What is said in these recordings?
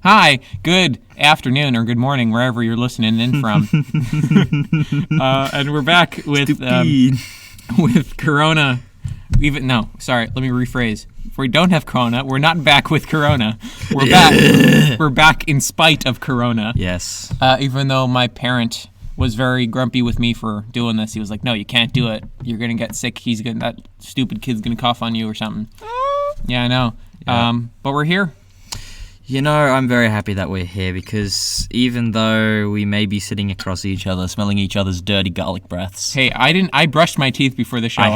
Hi, good afternoon or good morning, wherever you're listening in from. And we're back with Corona. Let me rephrase. If we don't have Corona, we're not back with Corona. We're back. We're back in spite of Corona. Yes. Even though my parent was very grumpy with me for doing this, he was like, "No, you can't do it. You're gonna get sick. That stupid kid's gonna cough on you or something." Yeah, I know. Yeah. But we're here. You know, I'm very happy that we're here because even though we may be sitting across each other, smelling each other's dirty garlic breaths. Hey, I brushed my teeth before the show. I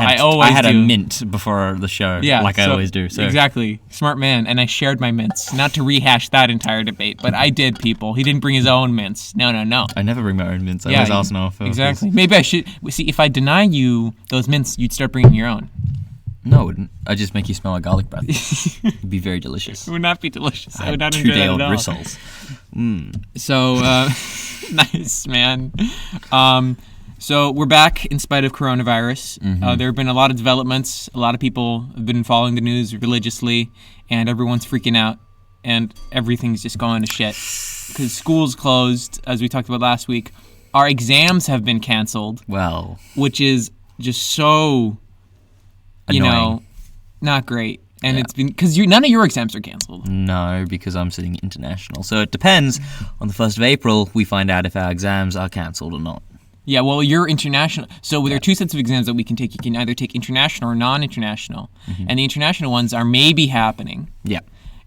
had do. a mint before the show, I always do. So. Exactly. Smart man. And I shared my mints. Not to rehash that entire debate, but I did, people. He didn't bring his own mints. No. I never bring my own mints. I always ask Noah for Exactly. Maybe I should. See, if I deny you those mints, you'd start bringing your own. No, it wouldn't. I'd just make you smell like garlic breath. It'd be very delicious. It would not be delicious. I would not had enjoy that 2-day-old at all. bristles. So, nice, man. So we're back in spite of coronavirus. Mm-hmm. There have been a lot of developments. A lot of people have been following the news religiously, and everyone's freaking out, and everything's just going to shit. Because school's closed, as we talked about last week. Our exams have been canceled. Well. Which is just so... annoying. Not great. And it's been because none of your exams are canceled. No, because I'm sitting international. So it depends. On the 1st of April, we find out if our exams are cancelled or not. Yeah, well, you're international. So there are two sets of exams that we can take. You can either take international or non-international. Mm-hmm. And the international ones are maybe happening. Yeah.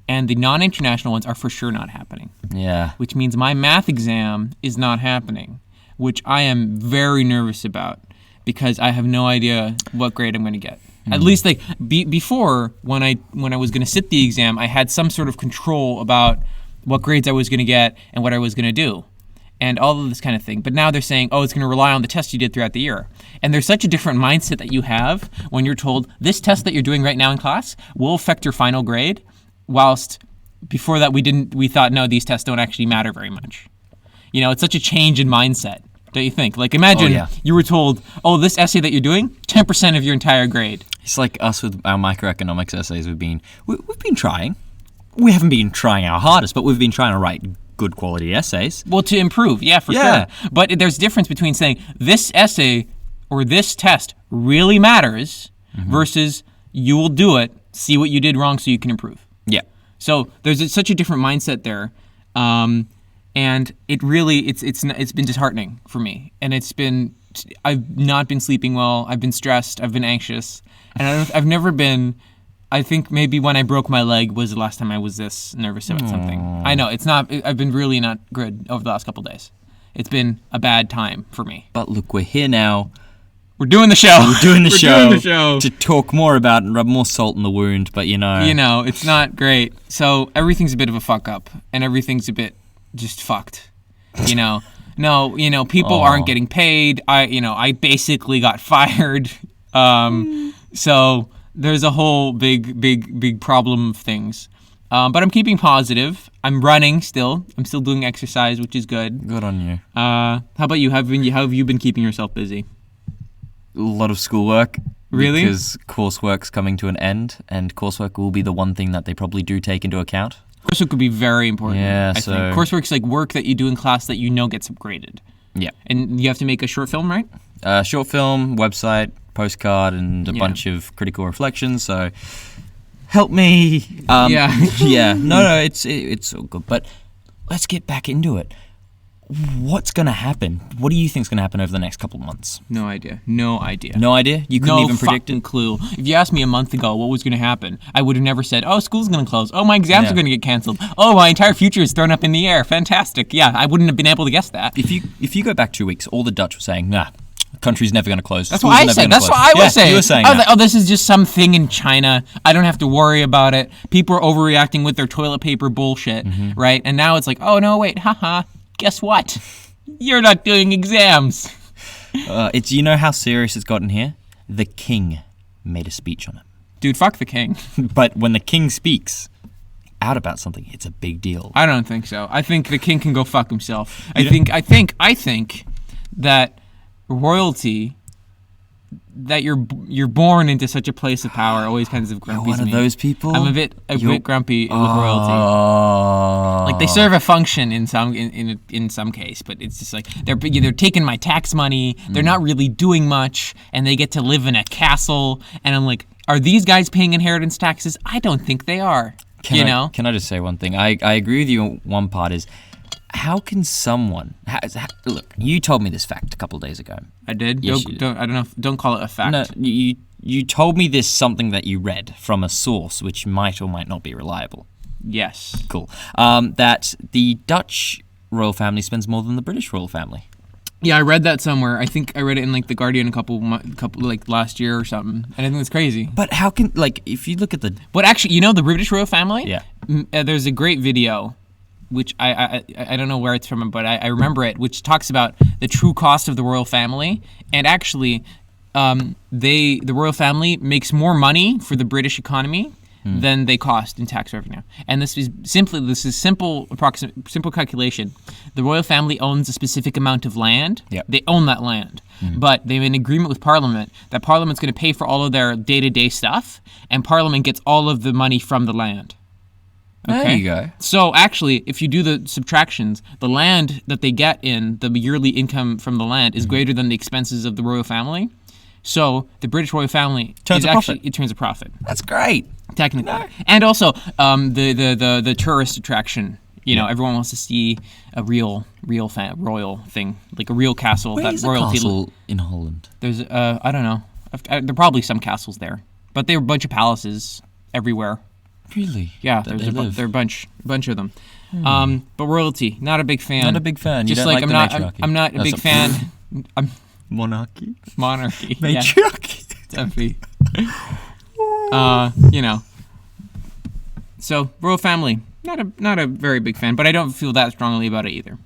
And the non-international ones are for sure not happening. Yeah. Which means my math exam is not happening, which I am very nervous about because I have no idea what grade I'm going to get. At least before, when I was going to sit the exam, I had some sort of control about what grades I was going to get and what I was going to do and all of this kind of thing. But now they're saying, it's going to rely on the tests you did throughout the year. And there's such a different mindset that you have when you're told this test that you're doing right now in class will affect your final grade, whilst before that we thought, no, these tests don't actually matter very much. You know, it's such a change in mindset. Don't you think? Like, imagine you were told, this essay that you're doing, 10% of your entire grade. It's like us with our microeconomics essays. We've been trying. We haven't been trying our hardest, but we've been trying to write good quality essays. Well, to improve, for sure. But there's a difference between saying this essay or this test really matters versus you will do it, see what you did wrong so you can improve. Yeah. So there's such a different mindset there. And it really, it's been disheartening for me. And I've not been sleeping well. I've been stressed. I've been anxious. And I've never been, I think maybe when I broke my leg was the last time I was this nervous about something. I know, I've been really not good over the last couple of days. It's been a bad time for me. But look, we're here now. We're doing the show. We're doing the show to talk more about and rub more salt in the wound, but it's not great. So everything's a bit of a fuck up and everything's a bit just fucked, No, people aren't getting paid. I basically got fired. So there's a whole big problem of things. But I'm keeping positive. I'm running still. I'm still doing exercise, which is good. Good on you. How about you? How have you been keeping yourself busy? A lot of schoolwork. Really? Because coursework's coming to an end, and coursework will be the one thing that they probably do take into account. Coursework could be very important. Yeah, I think. Coursework's like work that you do in class that gets graded. Yeah. And you have to make a short film, right? Short film, website, postcard, and a bunch of critical reflections. So, help me. Yeah. No, it's all good. But let's get back into it. What's going to happen? What do you think's going to happen over the next couple of months? No idea. No idea. No idea? You couldn't even predict it? No clue. If you asked me a month ago what was going to happen, I would have never said, school's going to close. My exams are going to get canceled. My entire future is thrown up in the air. Fantastic. Yeah, I wouldn't have been able to guess that. If you go back 2 weeks, all the Dutch were saying, nah, the country's never going to close. That's what I said. That's what I was saying. You were saying I was like, this is just something in China. I don't have to worry about it. People are overreacting with their toilet paper bullshit, right? And now it's like, no, wait, haha, guess what? You're not doing exams. You know how serious it's gotten here? The king made a speech on it. Dude, fuck the king. But when the king speaks out about something, it's a big deal. I don't think so. I think the king can go fuck himself. I think that royalty that you're born into such a place of power always kinds of grumpies One of me. those people. I'm a bit grumpy with royalty. Like they serve a function in some case, but it's just like they're taking my tax money. They're not really doing much, and they get to live in a castle. And I'm like, are these guys paying inheritance taxes? I don't think they are. Can I did. Yes, Don't call it a fact. No, you told me this something that you read from a source which might or might not be reliable. Yes. Cool. That the Dutch royal family spends more than the British royal family. Yeah, I read that somewhere. I think I read it in like The Guardian a couple like last year or something. And I think it's crazy. But how can if you look at the But actually, the British royal family? Yeah. There's a great video, which I don't know where it's from, but I remember it, which talks about the true cost of the royal family. And actually, the royal family makes more money for the British economy than they cost in tax revenue. And this is simple calculation. The royal family owns a specific amount of land. Yep. They own that land. But they have an agreement with Parliament that Parliament's going to pay for all of their day-to-day stuff, and Parliament gets all of the money from the land. Okay? There you go. So actually, if you do the subtractions, the land that they get in, the yearly income from the land, is greater than the expenses of the royal family. So the British royal family turns a profit. That's great. Technically. No. And also the tourist attraction. Everyone wants to see a real royal thing, like a real castle. Where is royalty. A castle in Holland? There's I don't know. There are probably some castles there, but there are a bunch of palaces everywhere. Really? Yeah, there are a bunch of them. But royalty, not a big fan. Not a big fan. Just you don't like the matriarchy. I'm not a big fan. Monarchy. Matriarchy. Definitely. So royal family, not a very big fan, but I don't feel that strongly about it either.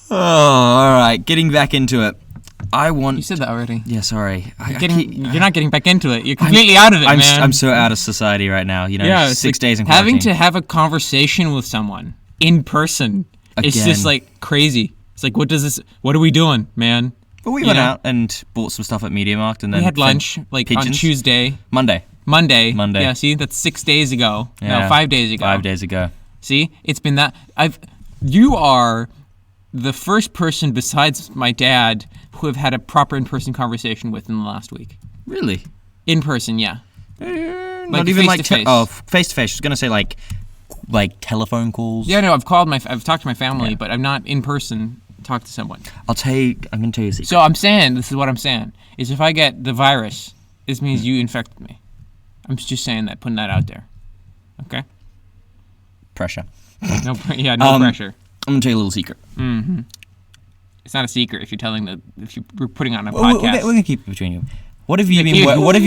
Oh, all right. Getting back into it. You said that already. Yeah, sorry. You're not getting back into it. You're completely out of it, man. I'm so out of society right now. 6 days in quarantine. Having to have a conversation with someone in person. Again. It's just like crazy. It's like, what are we doing, man? But we went out and bought some stuff at MediaMarkt, and then we had lunch on Tuesday. Monday. Yeah, see, that's 6 days ago. Yeah. No, 5 days ago. 5 days ago. See, it's been that. You are the first person besides my dad who have had a proper in-person conversation with in the last week. Really? In person, yeah. Not even face-to-face. Face-to-face. I was gonna say like telephone calls. Yeah, no, I've talked to my family, but I've not in person talked to someone. I'm gonna tell you a secret. So this is what I'm saying, is if I get the virus, this means you infected me. I'm just saying that, putting that out there. Okay? Pressure. No pressure. I'm gonna tell you a little secret. Mm-hmm. It's not a secret if you're putting on a podcast. We're gonna keep it between you. What have you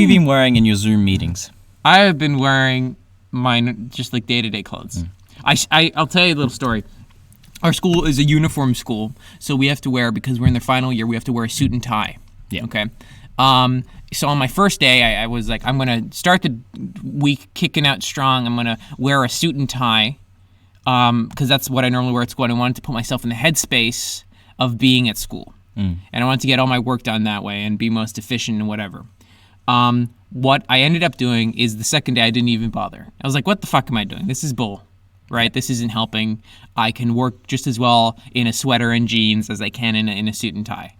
been wearing in your Zoom meetings? I have been wearing mine just like day-to-day clothes. I'll tell you a little story. Our school is a uniform school, so we have to wear, because we're in the final year, we have to wear a suit and tie. Yeah. Okay. So on my first day, I was like, I'm gonna start the week kicking out strong. I'm gonna wear a suit and tie, because that's what I normally wear at school. And I wanted to put myself in the headspace of being at school. And I wanted to get all my work done that way and be most efficient and whatever. What I ended up doing is the second day I didn't even bother. I was like, what the fuck am I doing? This is bull, right? This isn't helping. I can work just as well in a sweater and jeans as I can in a suit and tie.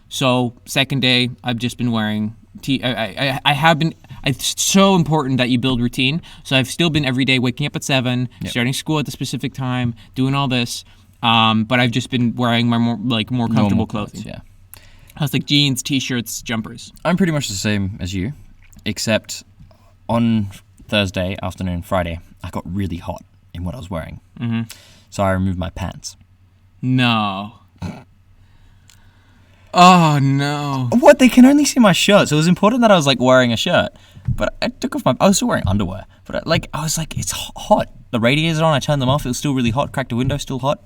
So second day, I've just been wearing it's so important that you build routine. So I've still been every day waking up at 7, starting school at the specific time, doing all this. But I've just been wearing my more comfortable clothing. Yeah. I was like jeans, t-shirts, jumpers. I'm pretty much the same as you, except on Thursday afternoon, Friday, I got really hot in what I was wearing. So I removed my pants. No. Oh, no. What? They can only see my shirt, so it was important that I was wearing a shirt. But I took off I was still wearing underwear. But I was like, it's hot. The radiators are on, I turned them off, it was still really hot. Cracked the window, still hot.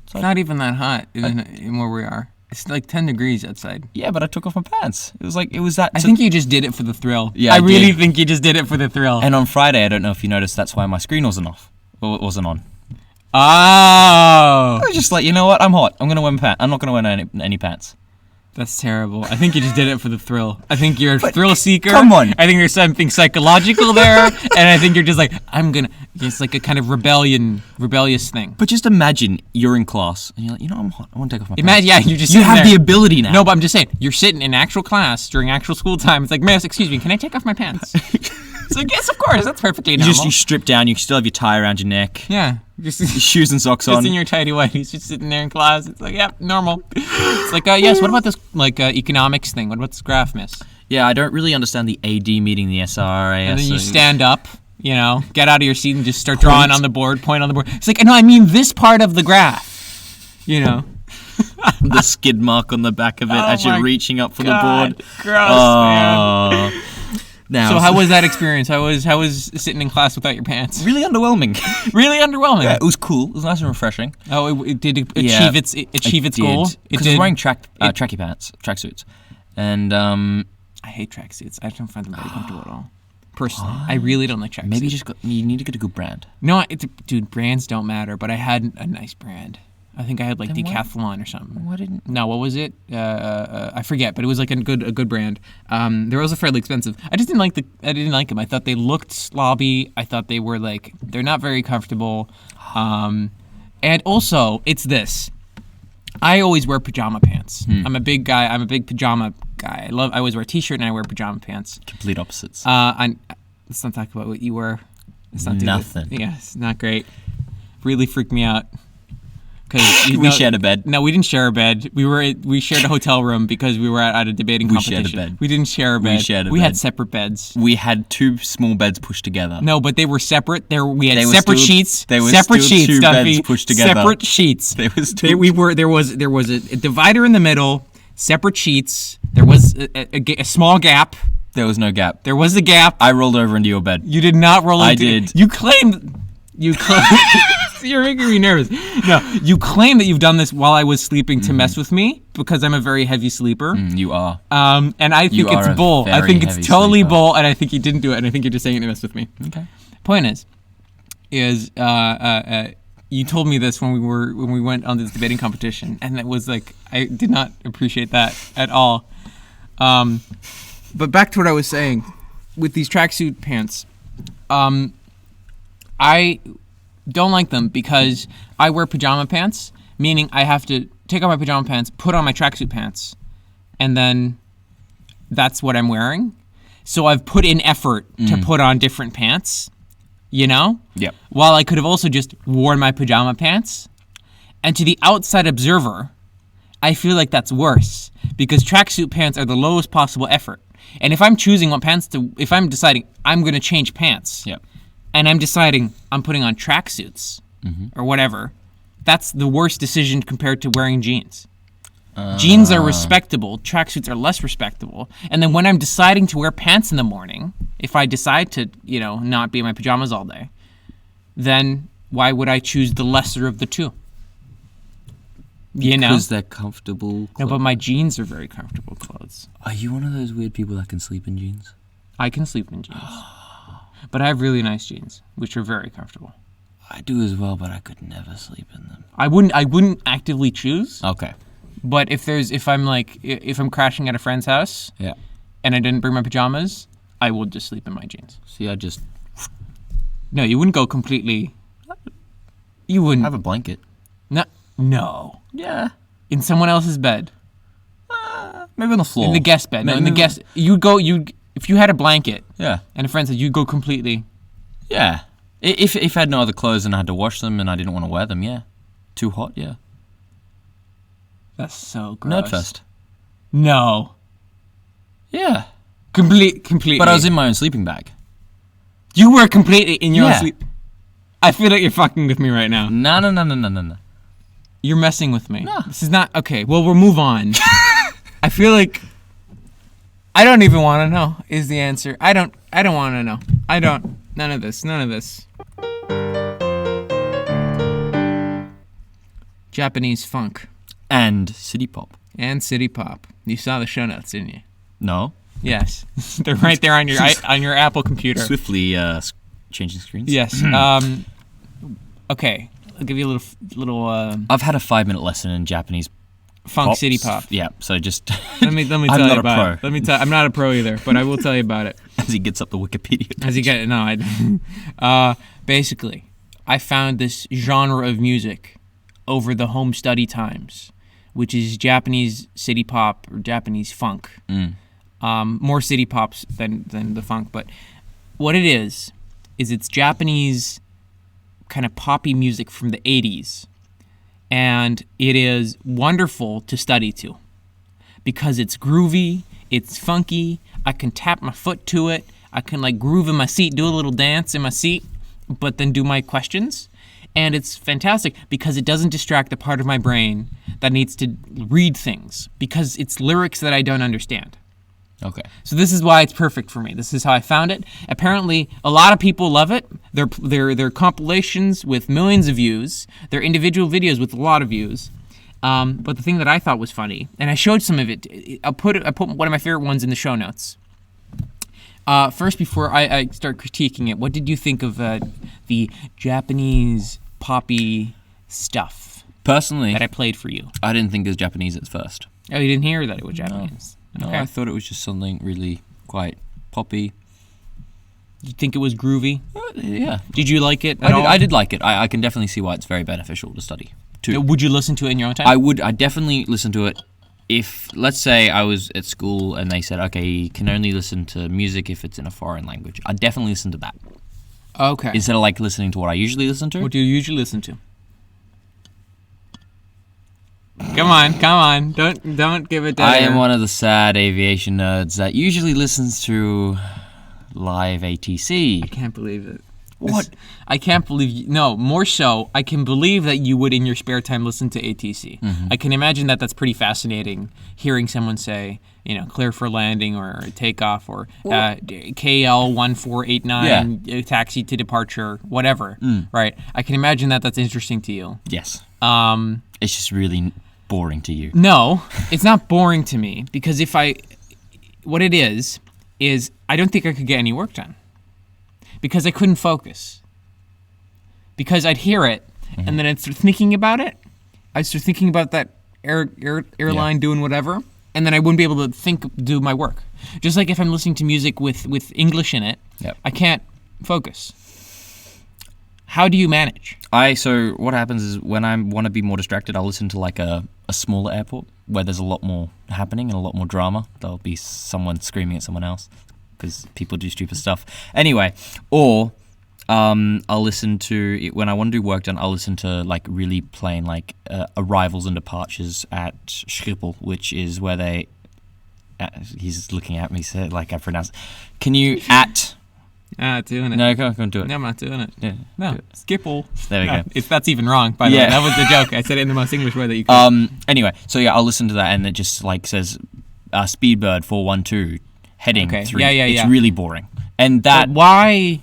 It's not even that hot in where we are. It's like 10 degrees outside. Yeah, but I took off my pants. It was that. I think you just did it for the thrill. Yeah, I really think you just did it for the thrill. And on Friday, I don't know if you noticed, that's why my screen wasn't off. Or it wasn't on. Oh. I was just like, you know what? I'm hot. I'm gonna wear pants. I'm not gonna wear any pants. That's terrible. I think you just did it for the thrill. I think you're a thrill seeker. Come on. I think there's something psychological there, and I think you're just like, it's like a kind of rebellious thing. But just imagine you're in class and you're like, you know, I'm hot. I want to take off my pants. Imagine, yeah, you just You sitting have there. the ability now. No, but I'm just saying, you're sitting in actual class during actual school time. It's like, miss, excuse me, can I take off my pants? It's like, yes, of course, that's perfectly normal. You strip down. You still have your tie around your neck. Yeah. Your shoes and socks Just on. in your tidy whities, just sitting there in class. It's like, yeah, normal. It's like, yes, what about this, economics thing? What about this graph, miss? Yeah, I don't really understand the AD meeting the SRAS. And then you stand up, get out of your seat and just start drawing on the board, point on the board. It's like, no, I mean this part of the graph, The skid mark on the back of it as you're reaching up for the board. Gross, man. Now, So how was that experience? How was sitting in class without your pants? really underwhelming. Really underwhelming. Yeah, it was cool. It was nice and refreshing. Oh, it did achieve its goal. Because I was wearing tracky pants, tracksuits, and I hate tracksuits. I don't find them very comfortable at all. Personally, I really don't like tracksuits. maybe you need to get a good brand. No, dude, brands don't matter. But I had a nice brand. I think I had like Decathlon or something. What didn't? No, what was it? I forget, but it was like a good brand. They were also fairly expensive. I just didn't like them. I thought they looked slobby. I thought they were they're not very comfortable. And also, it's this. I always wear pajama pants. I'm a big guy. I'm a big pajama guy. I always wear a t-shirt and I wear pajama pants. Complete opposites. Let's not talk about what you wear. Let's not do Nothing. Yeah, it's not great. Really freaked me out. We shared a bed. No, we didn't share a bed. We shared a hotel room because we were at a debating competition. We shared a bed. We didn't share a bed. We had separate beds. We had two small beds pushed together. No, but they were separate. We had They were separate still- sheets. they were separate still sheets, two Duffy. beds pushed together. Separate sheets. There was two. There was a divider in the middle. Separate sheets. There was a small gap. There was no gap. There was a gap. I rolled over into your bed. You did not roll into. I did. You claimed. You're making me nervous. No, you claim that you've done this while I was sleeping to mess with me because I'm a very heavy sleeper. You are. And I think it's bull. I think it's totally bull, and I think you didn't do it, and I think you're just saying it to mess with me. Okay. Point is you told me this when we went on this debating competition, and it was like I did not appreciate that at all. But back to what I was saying with these tracksuit pants. I don't like them because I wear pajama pants, meaning I have to take off my pajama pants, put on my tracksuit pants, and then that's what I'm wearing. So I've put in effort to put on different pants, Yep. While I could have also just worn my pajama pants. And to the outside observer, I feel like that's worse because tracksuit pants are the lowest possible effort. And if I'm choosing if I'm deciding I'm going to change pants, Yep. and I'm deciding I'm putting on tracksuits or whatever, that's the worst decision compared to wearing jeans. Jeans are respectable, tracksuits are less respectable. And then when I'm deciding to wear pants in the morning, if I decide to, not be in my pajamas all day, then why would I choose the lesser of the two? Because they're comfortable clothes. No, but my jeans are very comfortable clothes. Are you one of those weird people that can sleep in jeans? I can sleep in jeans. But I have really nice jeans, which are very comfortable. I do as well, but I could never sleep in them. I wouldn't actively choose. Okay. But if I'm crashing at a friend's house, Yeah. and I didn't bring my pajamas, I will just sleep in my jeans. See, No, you wouldn't go completely. You wouldn't. have a blanket. No. Yeah. In someone else's bed. Maybe on the floor. In the guest bed. No, in the Maybe- guest. If you had a blanket Yeah. and a friend said you'd go completely. Yeah. If I had no other clothes and I had to wash them and I didn't want to wear them, yeah. Too hot, yeah. That's so gross. Nerdfest. No. Yeah. Completely. But I was in my own sleeping bag. You were completely in your own Yeah. sleep. I feel like you're fucking with me right now. No. You're messing with me. No. This is not okay. Well, we'll move on. I feel like I don't even want to know is the answer. I don't want to know. I don't. None of this. Japanese funk And city pop. and city pop. You saw the show notes, didn't you? No. Yes. They're right there on your Apple computer. Swiftly changing screens. Yes. Okay. I'll give you a little I've had a 5-minute lesson in Japanese funk pops. city pop. Yeah, so just Let me tell I'm you not a about pro. it. Let me tell. I'm not a pro either, but I will tell you about it. as he gets up the Wikipedia page. As you get no, basically, I found this genre of music over the home study times, which is Japanese city pop or Japanese funk. More city pops than the funk, but what it is it's Japanese kind of poppy music from the 80s, and it is wonderful to study to because it's groovy, it's funky. I can tap my foot to it. I can like groove in my seat, do a little dance in my seat, but then do my questions. And it's fantastic because it doesn't distract the part of my brain that needs to read things because it's lyrics that I don't understand. Okay. So this is why it's perfect for me. This is how I found it. Apparently, a lot of people love it. They're compilations with millions of views. They're individual videos with a lot of views. But the thing that I thought was funny, and I showed some of it. I put one of my favorite ones in the show notes. First, before I start critiquing it, what did you think of the Japanese poppy stuff? Personally, that I played for you. I didn't think it was Japanese at first. Oh, you didn't hear that it was Japanese? No, Okay. I thought it was just something really quite poppy. You think it was groovy? Yeah. Did you like it at all? I did like it. I can definitely see why it's very beneficial to study. Would you listen to it in your own time? I would. I definitely listen to it if, let's say, I was at school and they said, okay, you can only listen to music if it's in a foreign language. I'd definitely listen to that. Okay. Instead of like listening to what I usually listen to. What do you usually listen to? Come on. Don't give it dead I air. am one of the sad aviation nerds that usually listens to live ATC. I can't believe it. What? I can't believe no, more so, I can believe that you would in your spare time listen to ATC. Mm-hmm. I can imagine that that's pretty fascinating, hearing someone say, clear for landing or takeoff or KL 1489, taxi to departure, whatever, right? I can imagine that that's interesting to you. Yes. It's just really boring to you. No, it's not boring to me because what it is I don't think I could get any work done. Because I couldn't focus. Because I'd hear it, and then I'd start thinking about it. I'd start thinking about that airline doing whatever, and then I wouldn't be able to do my work. Just like if I'm listening to music with English in it, I can't focus. How do you manage? So what happens is when I want to be more distracted, I'll listen to like a smaller airport where there's a lot more happening and a lot more drama. There'll be someone screaming at someone else, because people do stupid stuff. Anyway, or I'll listen to, when I want to do work done, I'll listen to like really plain like arrivals and departures at Schiphol, which is where they, he's looking at me, so like I pronounce, can you doing it. No, I can't do it. No, I'm not doing it. Yeah, no, Schiphol. There we go. That's even wrong, by the way. That was the joke. I said it in the most English way that you could. Anyway, so yeah, I'll listen to that and it just like says Speedbird 412 heading 3. It's really boring. And that... But why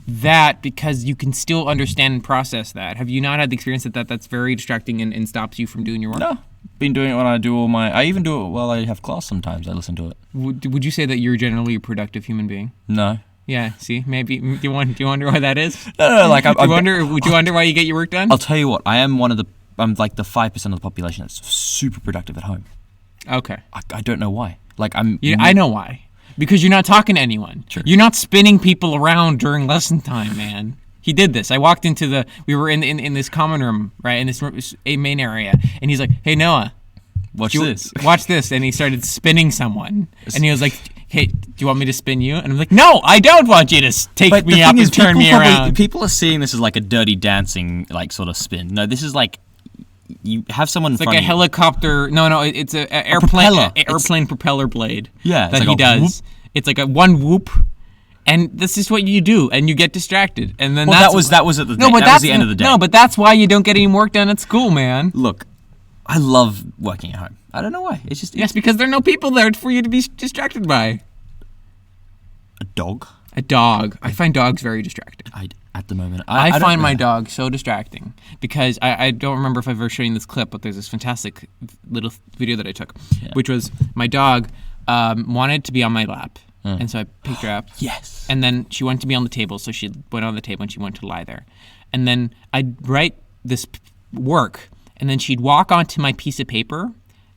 that? Because you can still understand and process that. Have you not had the experience that's very distracting and stops you from doing your work? No. Been doing it when I do I even do it while I have class sometimes. I listen to it. Would you say that you're generally a productive human being? No. Yeah, see, maybe. Do you wonder why that is? No, like... Would you wonder why you get your work done? I'll tell you what, I'm like the 5% of the population that's super productive at home. Okay. I don't know why. Like I know why. Because you're not talking to anyone. True. You're not spinning people around during lesson time, man. He did this. I walked into we were in this common room, right, in this main area, and he's like, "Hey, Noah, watch this. Watch this." And he started spinning someone. And he was like, "Hey, do you want me to spin you?" And I'm like, "No, I don't want you to take me up and turn me around." People are seeing this as like a dirty dancing like sort of spin. No, this is like you have someone in front of you. It's like a helicopter. No, it's an airplane propeller blade. Yeah, that he does. Whoop. It's like a one whoop, and this is what you do, and you get distracted, and then that was at the that was the end of the day. No, but that's why you don't get any work done at school, man. Look, I love working at home. I don't know why. It's just because there are no people there for you to be distracted by. A dog. I find dogs very distracting. At the moment, I find my dog so distracting because I don't remember if I've ever shown you this clip, but there's this fantastic little video that I took, which was my dog wanted to be on my lap, and so I picked her up. Yes. And then she wanted to be on the table, so she went on the table and she wanted to lie there. And then right work, and then she'd walk onto my piece of paper,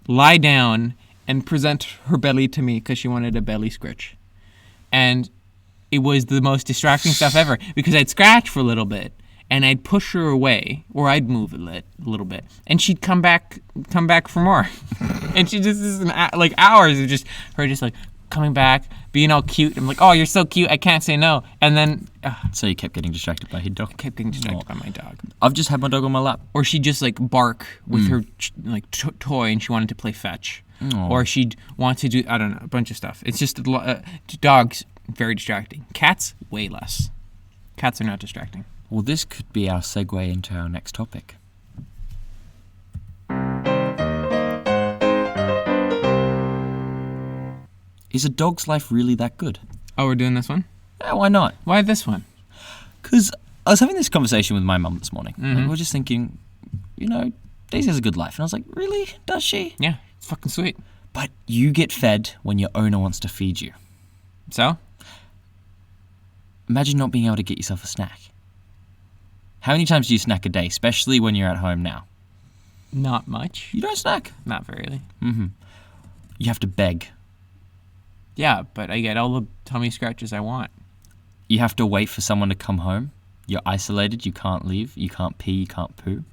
lie down, and present her belly to me because she wanted a belly scratch. And it was the most distracting stuff ever because I'd scratch for a little bit and I'd push her away, or I'd move a little bit, and she'd come back for more. And she just is like hours of just her just like coming back, being all cute. I'm like, oh, you're so cute, I can't say no. And then so you kept getting distracted by your dog. I kept getting distracted by my dog. I've just had my dog on my lap. Or she'd just like bark with her like toy, and she wanted to play fetch. Or she'd want to do, I don't know, a bunch of stuff. It's just dogs, very distracting. Cats, way less. Cats are not distracting. Well, this could be our segue into our next topic. Is a dog's life really that good? Oh, we're doing this one? Yeah, why not? Why this one? Because I was having this conversation with my mum this morning. Mm-hmm. And we were just thinking, Daisy has a good life. And I was like, really? Does she? Yeah, it's fucking sweet. But you get fed when your owner wants to feed you. So? Imagine not being able to get yourself a snack. How many times do you snack a day, especially when you're at home now? Not much. You don't snack? Not really. Mm-hmm. You have to beg. Yeah, but I get all the tummy scratches I want. You have to wait for someone to come home. You're isolated. You can't leave. You can't pee. You can't poo.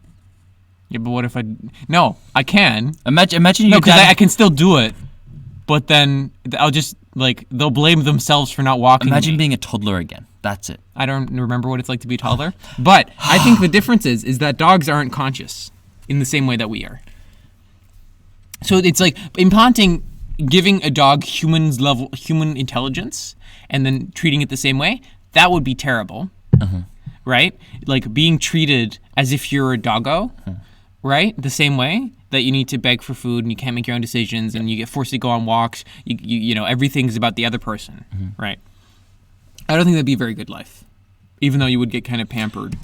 Yeah, but what if I... No, I can. Imagine you... No, because I can still do it. But then I'll just, like, they'll blame themselves for not walking. Imagine being a toddler again. That's it. I don't remember what it's like to be a toddler. But I think the difference is that dogs aren't conscious in the same way that we are. So it's like implanting, giving a dog human intelligence and then treating it the same way, that would be terrible. Right? Like being treated as if you're a doggo, right? The same way that you need to beg for food and you can't make your own decisions and you get forced to go on walks. You know, everything's about the other person, right? I don't think that'd be a very good life, even though you would get kind of pampered.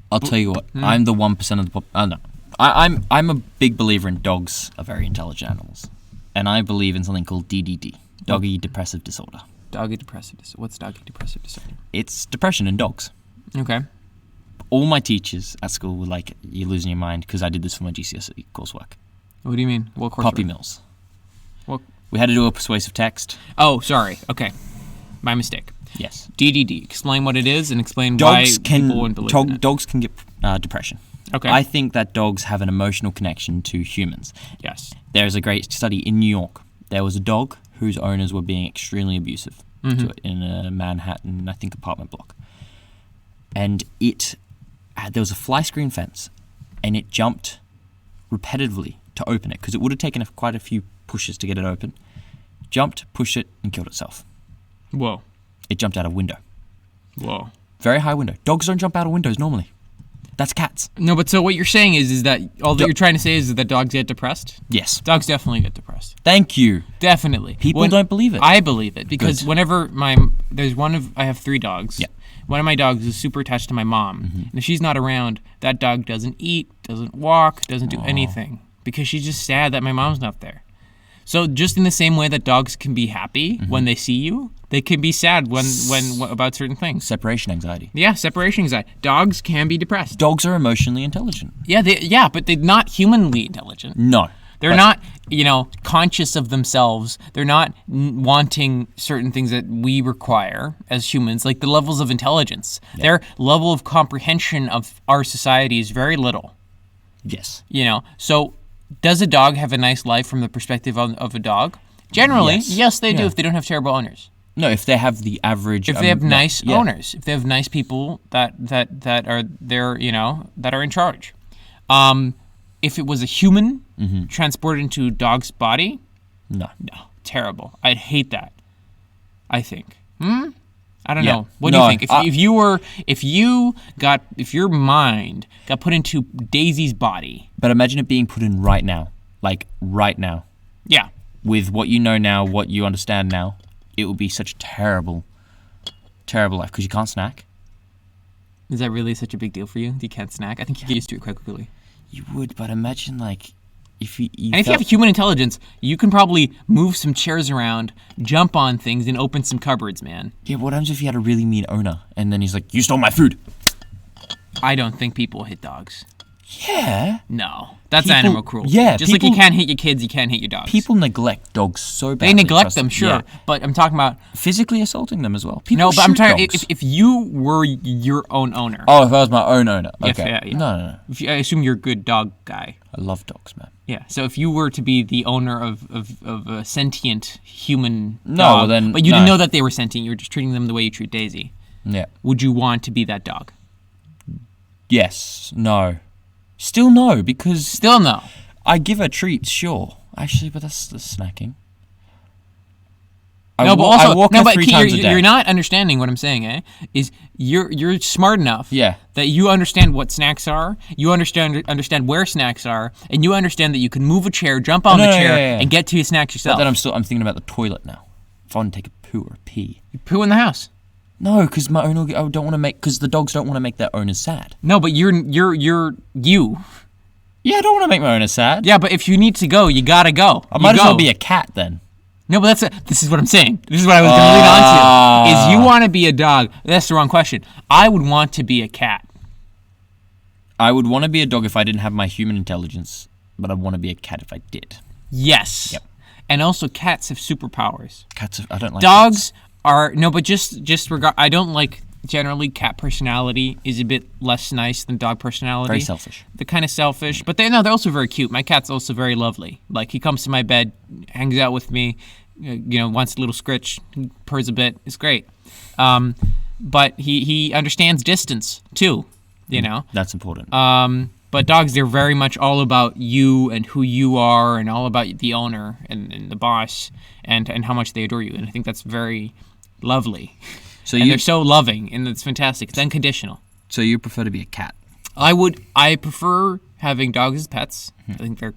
I'll tell you what, I'm the 1% of the no. I'm a big believer in dogs are very intelligent animals. And I believe in something called DDD, Doggy Depressive Disorder. Doggy Depressive Disorder. What's Doggy Depressive Disorder? It's depression in dogs. Okay. All my teachers at school were like, you're losing your mind, because I did this for my GCSE coursework. What do you mean? What coursework? Puppy mills. What? We had to do a persuasive text. Oh, sorry. Okay. My mistake. Yes. DDD. Explain what it is and explain why people wouldn't believe in it. Dogs can get depression. Okay. I think that dogs have an emotional connection to humans. Yes. There's a great study in New York. There was a dog whose owners were being extremely abusive to it in a Manhattan, I think, apartment block. And there was a fly screen fence, and it jumped repetitively to open it, because it would have taken quite a few pushes to get it open. Jumped, pushed it, and killed itself. Whoa. It jumped out a window. Whoa. Very high window. Dogs don't jump out of windows normally. That's cats. No, but so what you're saying is that all that you're trying to say is that dogs get depressed? Yes. Dogs definitely get depressed. Thank you. Definitely. People don't believe it. I believe it because Good. whenever I have 3 dogs. Yeah. One of my dogs is super attached to my mom. And if she's not around, that dog doesn't eat, doesn't walk, doesn't do anything because she's just sad that my mom's not there. So just in the same way that dogs can be happy when they see you, they can be sad when about certain things. Separation anxiety. Yeah, separation anxiety. Dogs can be depressed. Dogs are emotionally intelligent. Yeah, but they're not humanly intelligent. No. They're not, conscious of themselves. They're not wanting certain things that we require as humans, like the levels of intelligence. Yeah. Their level of comprehension of our society is very little. Yes. So does a dog have a nice life from the perspective of a dog? Generally, yes they do if they don't have terrible owners. No, if they have the average... If they have nice owners. If they have nice people that are there, that are in charge. If it was a human transported into a dog's body, no, terrible. I'd hate that. I think. I don't know. What do you think? If your mind got put into Daisy's body, but imagine it being put in right now, like right now. Yeah. With what you know now, what you understand now, it would be such a terrible, terrible life because you can't snack. Is that really such a big deal for you? You can't snack? I think you get used to it quite quickly. You would, but imagine if you have human intelligence, you can probably move some chairs around, jump on things, and open some cupboards, man. Yeah, what happens if you had a really mean owner and then he's like, "You stole my food"? I don't think people hit dogs. Yeah. No. That's People- animal cruelty. yeah, Just like you people- can't hit your kids, you can't hit your dogs. People neglect dogs so badly. they neglect trust them, me. sure. Yeah. But I'm talking about... Physically assaulting them as well. People No, but I'm shoot talking... dogs. If you were your own owner... Oh, if I was my own owner. Yes, Okay. yeah. No. I assume you're a good dog guy. I love dogs, man. Yeah, so if you were to be the owner of a sentient human No, dog, then- but you no. didn't know that they were sentient, you were just treating them the way you treat Daisy, Yeah. would you want to be that dog? Yes. No. Still no, because Still no. I give her treats, sure. Actually, but that's the snacking. No, but I also, walk no, her but 3 times a day. you're not understanding what I'm saying, eh? Is you're smart enough Yeah. that you understand what snacks are, you understand where snacks are, and you understand that you can move a chair, jump on No, the no, chair, yeah. and get to your snacks yourself. But then I'm thinking about the toilet now. If I want to take a poo or a pee. You poo in the house. No, because my owner, I don't want to make, because the dogs don't want to make their owners sad. No, but you're you. Yeah, I don't want to make my owner sad. Yeah, but if you need to go, you gotta go. I might as well be a cat then. No, but this is what I'm saying. This is what I was going to lead on to. Is you want to be a dog? That's the wrong question. I would want to be a cat. I would want to be a dog if I didn't have my human intelligence, but I'd want to be a cat if I did. Yes. Yep. And also, cats have superpowers. Cats, I don't like Dogs are no, but just regard. I don't like generally cat personality is a bit less nice than dog personality. Very selfish. They're kind of selfish, but they're also very cute. My cat's also very lovely. Like he comes to my bed, hangs out with me, wants a little scritch, purrs a bit. It's great. But he understands distance too. That's important. But dogs, they're very much all about you and who you are and all about the owner and the boss and how much they adore you. And I think that's very lovely. So And they're so loving, and it's fantastic. It's unconditional. So you prefer to be a cat? I prefer having dogs as pets. I think they're,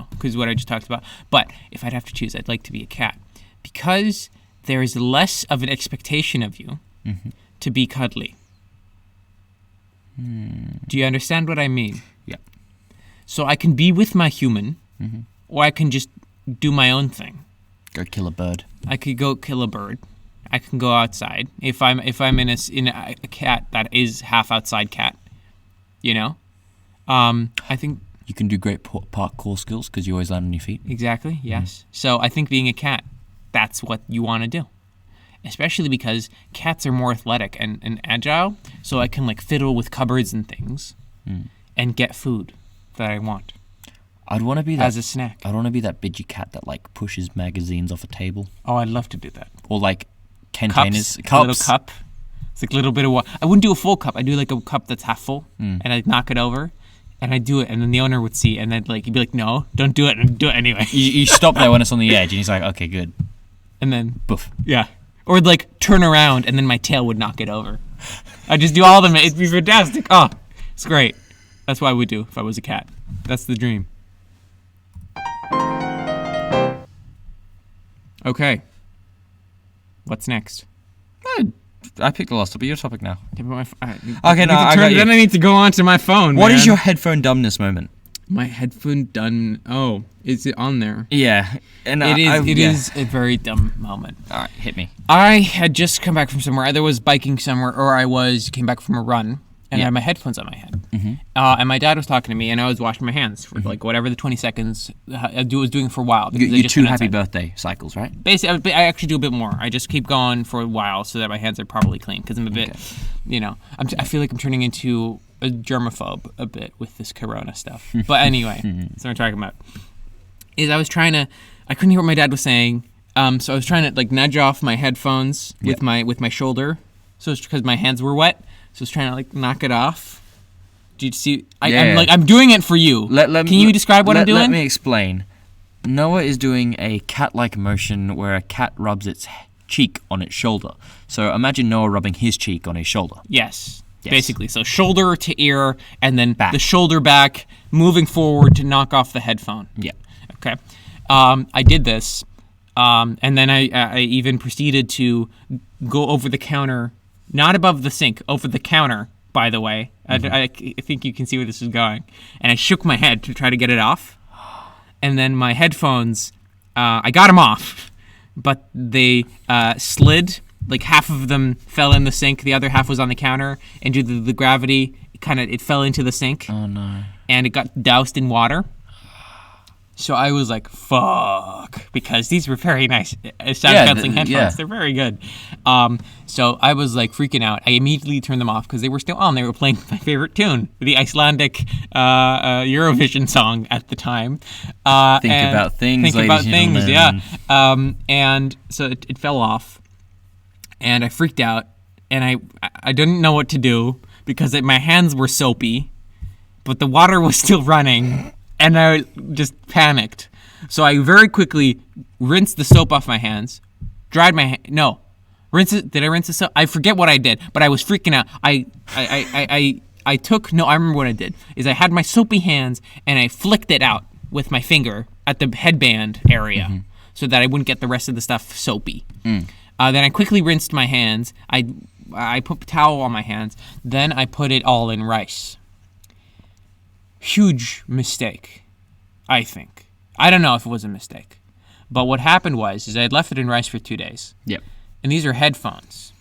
because what I just talked about. But if I'd have to choose, I'd like to be a cat. Because there is less of an expectation of you to be cuddly. Do you understand what I mean? Yeah. So I can be with my human, or I can just do my own thing. Go kill a bird. I could go kill a bird. I can go outside if I'm in a cat that is half outside cat. I think You can do great parkour skills because you always land on your feet. exactly yes. So I think being a cat, that's what you want to do, especially because cats are more athletic and agile. So I can fiddle with cupboards and things, and get food that I want I'd want to be that as a snack. I'd want to be that bitchy cat that pushes magazines off a table, Oh, I'd love to do that. or containers, A little cup. It's like a little bit of water. I wouldn't do a full cup. I'd do a cup that's half full, and I'd knock it over, and I'd do it, and then the owner would see, and then he'd be like, "No, don't do it," and I'd do it anyway. You stop there when it's on the edge, and he's like, "Okay, good." And then, Boof. yeah, or turn around, and then my tail would knock it over. I'd just do all of them. It'd be fantastic. Oh, it's great. That's what I would do if I was a cat. That's the dream. Okay. What's next? I picked the last topic. Your topic now. Okay, no, I got you. Then I need to go on to my phone. What man. is your headphone dumbness moment? My headphone done? Oh, is it on there? Yeah, and It is. It is a very dumb moment. All right, hit me. I had just come back from somewhere. Either was biking somewhere, or came back from a run, and I had my headphones on my head. And my dad was talking to me, and I was washing my hands for whatever the 20 seconds I was doing for a while. because I Your just 2 went happy outside. birthday cycles, right? Basically, I actually do a bit more. I just keep going for a while so that my hands are probably clean. Because I'm a bit, I feel like I'm turning into a germaphobe a bit with this corona stuff. But anyway, that's what I'm talking about. I couldn't hear what my dad was saying. So I was trying to nudge off my headphones with my shoulder. So it's because my hands were wet. So I was trying to knock it off. Do you see? I'm doing it for you. Can you describe what I'm doing? Let me explain. Noah is doing a cat-like motion where a cat rubs its cheek on its shoulder. So imagine Noah rubbing his cheek on his shoulder. Yes. Basically. So shoulder to ear, and then Back. the shoulder back, moving forward to knock off the headphone. Yeah. Okay. I did this, and then I even proceeded to go over the counter, not above the sink, over the counter, by the way. I think you can see where this is going. And I shook my head to try to get it off. And then my headphones, I got them off, but they slid. Half of them fell in the sink, the other half was on the counter, and due to the gravity, it fell into the sink. Oh no. And it got doused in water. So I was like, fuck, because these were very nice sound-canceling headphones. Yeah. They're very good. So I was like freaking out. I immediately turned them off because they were still on. They were playing my favorite tune, the Icelandic Eurovision song at the time. Think about things, ladies and gentlemen. Yeah. And so it fell off, and I freaked out, and I didn't know what to do because my hands were soapy, but the water was still running. And I just panicked. So I very quickly rinsed the soap off my hands, dried my rinse it. Did I rinse the soap? I forget what I did, but I was freaking out. I remember what I did is I had my soapy hands and I flicked it out with my finger at the headband area so that I wouldn't get the rest of the stuff soapy. Then I quickly rinsed my hands. I put a towel on my hands. Then I put it all in rice. Huge mistake, I think. I don't know if it was a mistake. But what happened is I had left it in rice for 2 days. Yep. And these are headphones.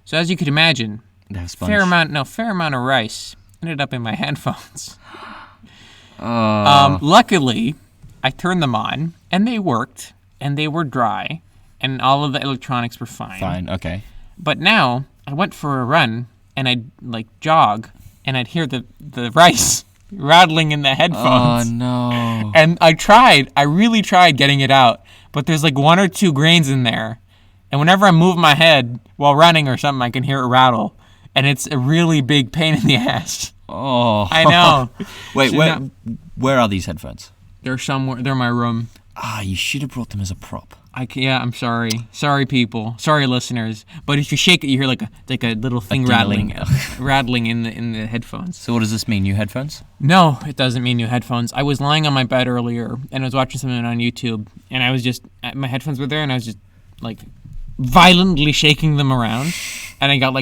So as you could imagine, fair amount of rice ended up in my headphones. Luckily, I turned them on, and they worked, and they were dry, and all of the electronics were fine. Fine, okay. But now, I went for a run, and I'd jog, and I'd hear the rice rattling in the headphones. Oh no. And I really tried getting it out, but there's 1 or 2 grains in there. And whenever I move my head while running or something, I can hear it rattle. And it's a really big pain in the ass. Oh. I know. Wait, where are these headphones? They're somewhere. They're in my room. You should have brought them as a prop. I'm sorry. Sorry, people. Sorry, listeners. But if you shake it, you hear like a little thing rattling in the headphones. So what does this mean? New headphones? No, it doesn't mean new headphones. I was lying on my bed earlier and I was watching something on YouTube, and I was just my headphones were there, and I was just violently shaking them around, and I got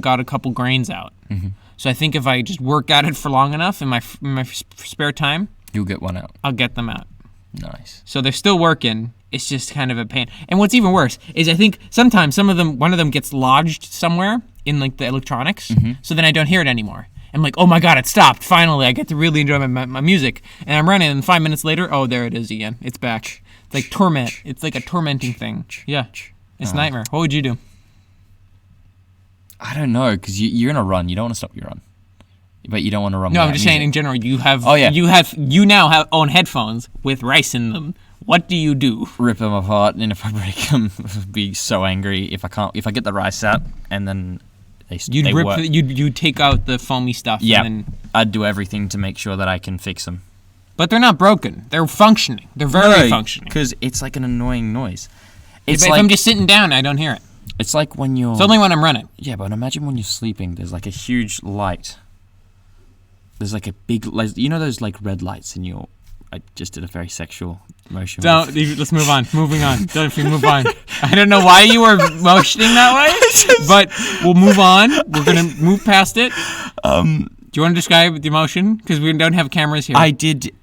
got a couple grains out. Mm-hmm. So I think if I just work at it for long enough in my spare time, you'll get one out. I'll get them out. Nice. So they're still working. It's just kind of a pain. And what's even worse is I think sometimes one of them gets lodged somewhere in the electronics, so then I don't hear it anymore. I'm like, oh my god, it stopped. Finally, I get to really enjoy my music. And I'm running, and 5 minutes later, oh, there it is again. It's back. It's like torment. It's like a tormenting thing. Yeah. It's a nightmare. What would you do? I don't know, because you're in a run. You don't want to stop your run. But you don't want to run. No, I'm just saying in general. You have. Oh yeah. You now own headphones with rice in them. What do you do? Rip them apart, and if I break them, be so angry if I get the rice out, and then they work. You'd take out the foamy stuff. Yeah. And then, I'd do everything to make sure that I can fix them. But they're not broken. They're functioning. They're very functioning. Because it's like an annoying noise. If I'm just sitting down, I don't hear it. It's like when you're. It's only when I'm running. Yeah, but imagine when you're sleeping. There's a huge light. There's a big, you know those red lights in your. I just did a very sexual motion. Let's move on. Moving on. Don't move on. I don't know why you were motioning that way, but we'll move on. We're gonna move past it. Do you want to describe the motion? Because we don't have cameras here. I did.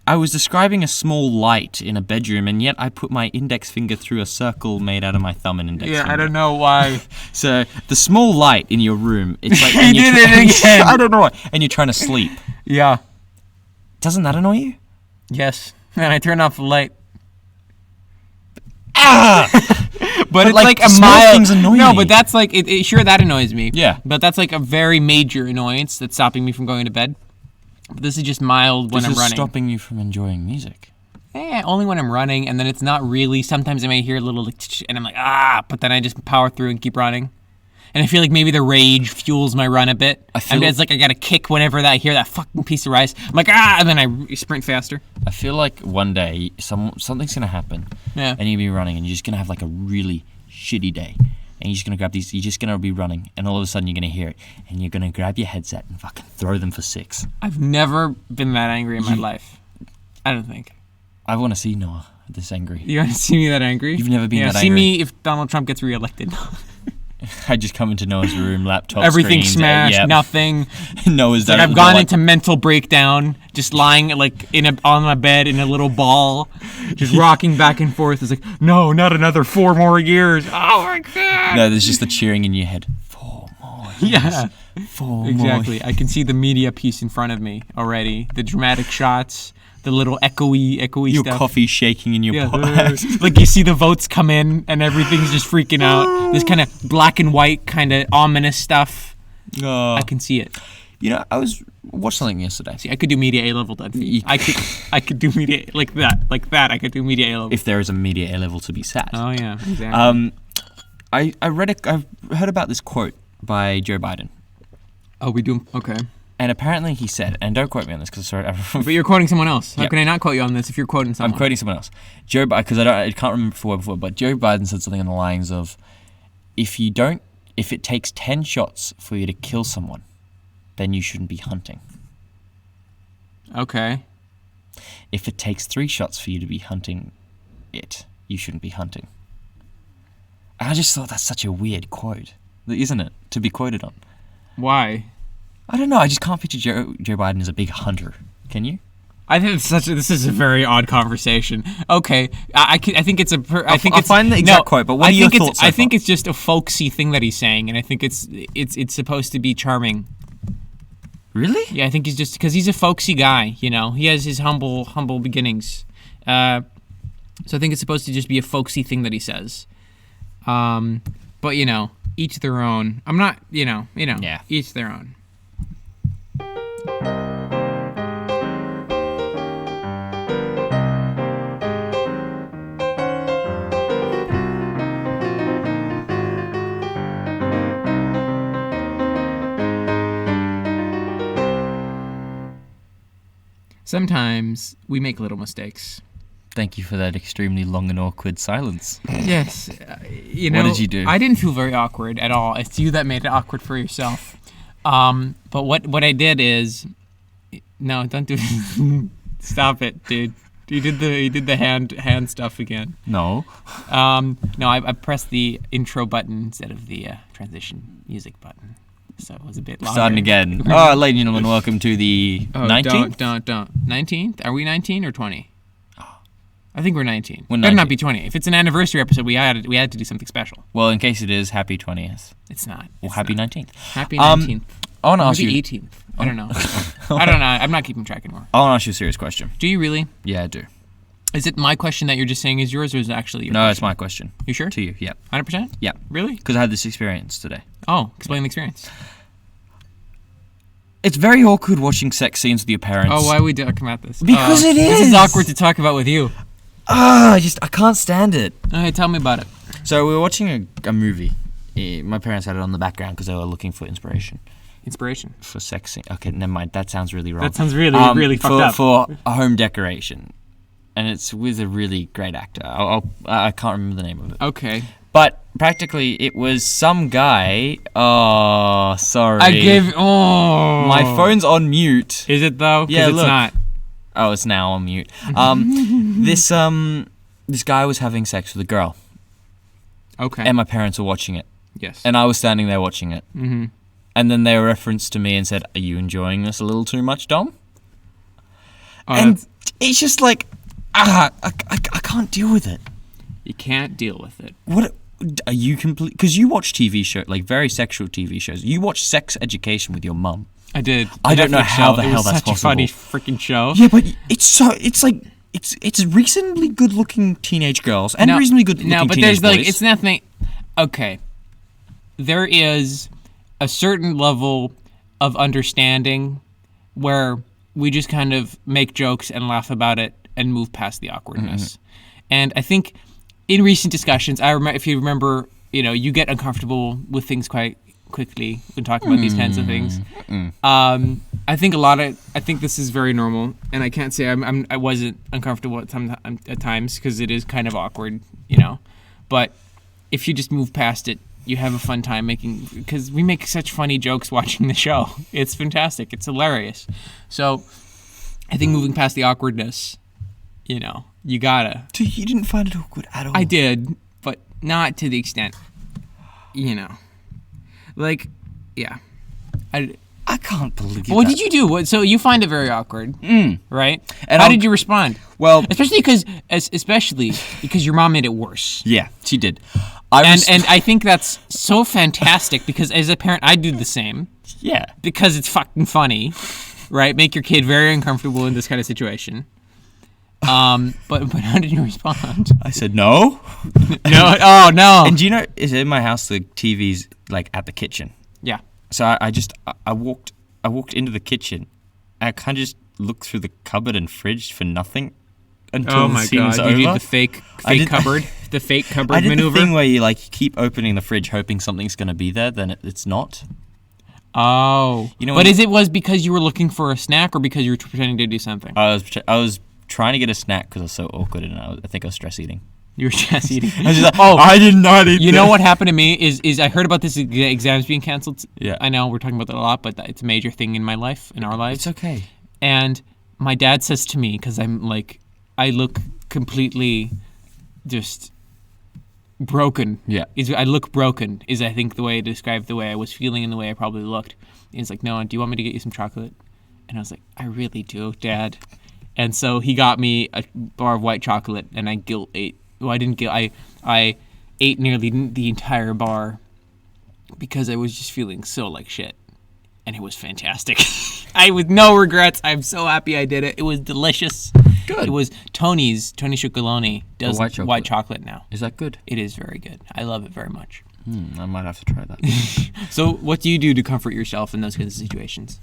I was describing a small light in a bedroom, and yet I put my index finger through a circle made out of my thumb and index finger. I don't know why. So the small light in your room, it's like you did it again. I don't know why. And you're trying to sleep. Yeah. Doesn't that annoy you? Yes. And I turn off the light. But it's like a small mild. Things annoy no, me. but that's sure that annoys me. Yeah. But that's a very major annoyance that's stopping me from going to bed. But this is just mild when I'm running. This is stopping you from enjoying music. Only when I'm running, and then it's not really. Sometimes I may hear a little, and I'm like, but then I just power through and keep running. And I feel like maybe the rage fuels my run a bit. It's like I got a kick whenever I hear that fucking piece of rice. I'm like, and then I sprint faster. I feel like one day something's going to happen. Yeah. And you'll be running, and you're just going to have a really shitty day. And you're just going to grab these, you're just going to be running, and all of a sudden you're going to hear it, and you're going to grab your headset and fucking throw them for 6. I've never been that angry in my life. I don't think. I want to see Noah this angry. You want to see me that angry? You've never been that angry. See me if Donald Trump gets reelected. I just come into Noah's room, laptop everything screens, smashed, nothing. Noah's done. I've gone into mental breakdown, just lying on my bed in a little ball, just rocking back and forth. It's like, no, not another 4 more years. Oh my god! No, there's just the cheering in your head. 4 more Yeah. 4 Exactly. more. I can see the media piece in front of me already. The dramatic shots, the little echoey Your stuff. coffee shaking in your Yeah. pot. Like you see the votes come in and everything's just freaking out. This kind of black and white, kind of ominous stuff. I can see it. You know, I watched something yesterday. See, I could do media A level done for you. I could do media like that. I could do media A level. If there is a media A level to be sat. Oh yeah, exactly. I've heard about this quote by Joe Biden. Oh, we do. Okay. And apparently he said, and don't quote me on this because sorry, But you're quoting someone else. How Yep. can I not quote you on this if you're quoting someone? I'm quoting someone else. Joe Biden, because I can't remember before, but Joe Biden said something on the lines of, if it takes 10 shots for you to kill someone, then you shouldn't be hunting. Okay. If it takes 3 shots for you to be hunting it, you shouldn't be hunting. And I just thought that's such a weird quote, isn't it, to be quoted on? Why? I don't know. I just can't picture Joe Biden as a big hunter. Can you? I think this is a very odd conversation. Okay, I think it's I'll find the exact quote, but what are your thoughts so I think far? it's just a folksy thing that he's saying, and I think it's supposed to be charming. Really? Yeah, I think he's just because he's a folksy guy. You know, he has his humble beginnings. So I think it's supposed to just be a folksy thing that he says. But you know, each their own. I'm not, Yeah. Each their own. Sometimes we make little mistakes. Thank you for that extremely long and awkward silence. Yes. What did you do? I didn't feel very awkward at all. It's you that made it awkward for yourself. But what I did is... No, don't do it. Stop it, dude. You did the hand stuff again. No. No, I pressed the intro button instead of the transition music button. So it was a bit longer. Starting again. Oh, ladies and gentlemen, welcome to the 19th? Don't. 19th? Are we 19 or 20? I think we're 19. We're Better 19. not be 20. If it's an anniversary episode, we had to do something special. Well, in case it is, happy 20th. It's not. Well, happy 19th. Happy 19th. I want to ask Maybe you... 18th. I don't know. I don't know. I'm not keeping track anymore. I want to ask you a serious question. Do you really? Yeah, I do. Is it my question that you're just saying is yours, or is it actually your No, question? it's my question. You sure? To you, yeah. 100%? Yeah. Really? Because I had this experience today. Oh, explain the experience. It's very awkward watching sex scenes with your parents. Oh, why are we talking about this? Because it This is. is awkward to talk about with you. I can't stand it. Okay, tell me about it. So we were watching a movie. My parents had it on the background because they were looking for inspiration. Inspiration. For sex scene. Okay, never mind. That sounds really wrong. That sounds really, really fucked up. For a home decoration. And it's with a really great actor. I can't remember the name of it. Okay. But practically, it was some guy. Oh, sorry. My phone's on mute. Is it though? 'Cause Yeah, it's look. not. Oh, it's now on mute. This guy was having sex with a girl, Okay. and my parents were watching it, Yes. and I was standing there watching it. Mm-hmm. And then they referenced to me and said, "Are you enjoying this a little too much, Dom?" Oh, And it's just like, I can't deal with it. you can't deal with it. What are you complete? Because you watch TV shows, like very sexual TV shows. You watch Sex Education with your mum. I did. I don't know Netflix how show. the It hell was that's such a funny possible. freaking show. Yeah, but it's reasonably good-looking teenage girls and reasonably good-looking No, but teenage there's boys. it's nothing. Okay. There is a certain level of understanding where we just kind of make jokes and laugh about it and move past the awkwardness. Mm-hmm. And I think in recent discussions, if you remember, you get uncomfortable with things quite quickly when talking about these kinds of things. I think this is very normal, and I can't say I wasn't uncomfortable at times because it is kind of awkward, But if you just move past it, you have a fun time because we make such funny jokes watching the show. It's fantastic. It's hilarious. So I think moving past the awkwardness, you gotta. So you didn't find it awkward at all? I did, but not to the extent, like, yeah. I can't believe What did you do? So you find it very awkward, right? And How did you respond? Well, especially because your mom made it worse. Yeah, she did. And I think that's so fantastic because as a parent, I do the same. Yeah. Because it's fucking funny, right? Make your kid very uncomfortable in this kind of situation. But how did you respond? I said no. No. Oh no. And do you know? Is in my house the TV's like at the kitchen? Yeah. So I walked into the kitchen. And I kind of just looked through the cupboard and fridge for nothing until the scene was over. You did the fake cupboard, the fake cupboard I did maneuver. the thing where you like keep opening the fridge hoping something's going to be there, then it's not. Oh. You know, but was because you were looking for a snack or because you were pretending to do something? I was trying to get a snack because I was so awkward and I think I was stress eating. You were stress eating. I was just like, I did not eat You know what happened to me is I heard about this exams being canceled. Yeah. I know we're talking about that a lot, but it's a major thing in my life, in our lives. It's okay. And my dad says to me, because I'm like, I look completely just broken. Yeah. I look broken is I think the way I described the way I was feeling and the way I probably looked. He's like, Noah, do you want me to get you some chocolate? And I was like, I really do, Dad. And so he got me a bar of white chocolate, and I guilt ate. Well, I didn't guilt. I ate nearly the entire bar because I was just feeling so like shit, and it was fantastic. With no regrets. I'm so happy I did it. It was delicious. Good. It was Tony Chocolonely does white chocolate now. Is that good? It is very good. I love it very much. I might have to try that. So, what do you do to comfort yourself in those kinds of situations?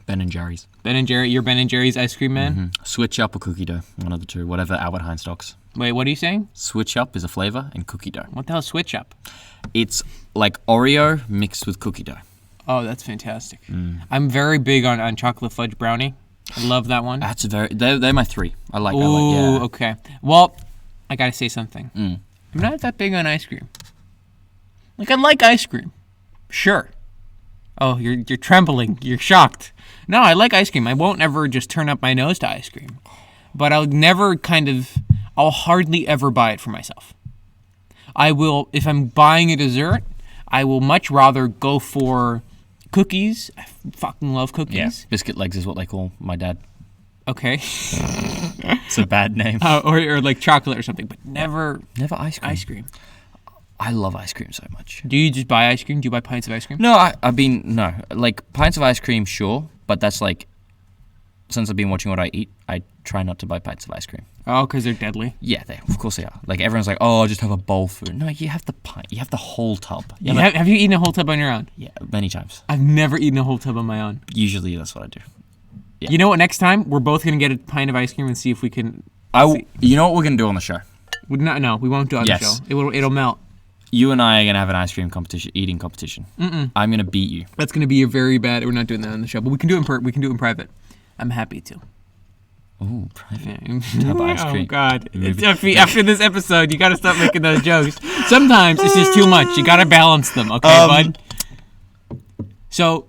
Ben and Jerry's. You're Ben and Jerry's ice cream man? Mm-hmm. Switch up or cookie dough. One of the two. Whatever Albert Heijn stocks. Wait, what are you saying? Switch up is a flavor and cookie dough. What the hell is switch up? It's like Oreo mixed with cookie dough. Oh, that's fantastic. I'm very big on chocolate fudge brownie. I love that one. They're my three. I like. Okay. Well, I gotta say something. I'm not that big on ice cream. Like, I like ice cream. Sure. Oh, you're trembling. You're shocked. No, I like ice cream. I won't ever just turn up my nose to ice cream. But I'll hardly ever buy it for myself. I will, if I'm buying a dessert, I will much rather go for cookies. I fucking love cookies. Yeah, biscuit legs is what they call my dad. Okay. It's a bad name. Or like chocolate or something, but never ice cream. Ice cream. I love ice cream so much. Do you just buy ice cream? Do you buy pints of ice cream? No, no. Like pints of ice cream, sure, but that's like, since I've been watching what I eat, I try not to buy pints of ice cream. Oh, because they're deadly? Yeah, of course they are. Like, everyone's like, oh, I'll just have a bowl food. No, you have the pint. You have the whole tub. Have you eaten a whole tub on your own? Yeah, many times. I've never eaten a whole tub on my own. Usually that's what I do. Yeah. You know what? Next time, we're both going to get a pint of ice cream and see if we can... You know what we're going to do on the show? No, we won't do it on the show. It'll melt. You and I are going to have an ice cream competition, eating competition. I'm going to beat you. That's going to be a very bad... We're not doing that on the show, but we can do it in private. I'm happy to. Ooh, private. Have ice cream. Oh, God. After this episode, you got to stop making those jokes. Sometimes it's just too much. You got to balance them, okay, bud? So...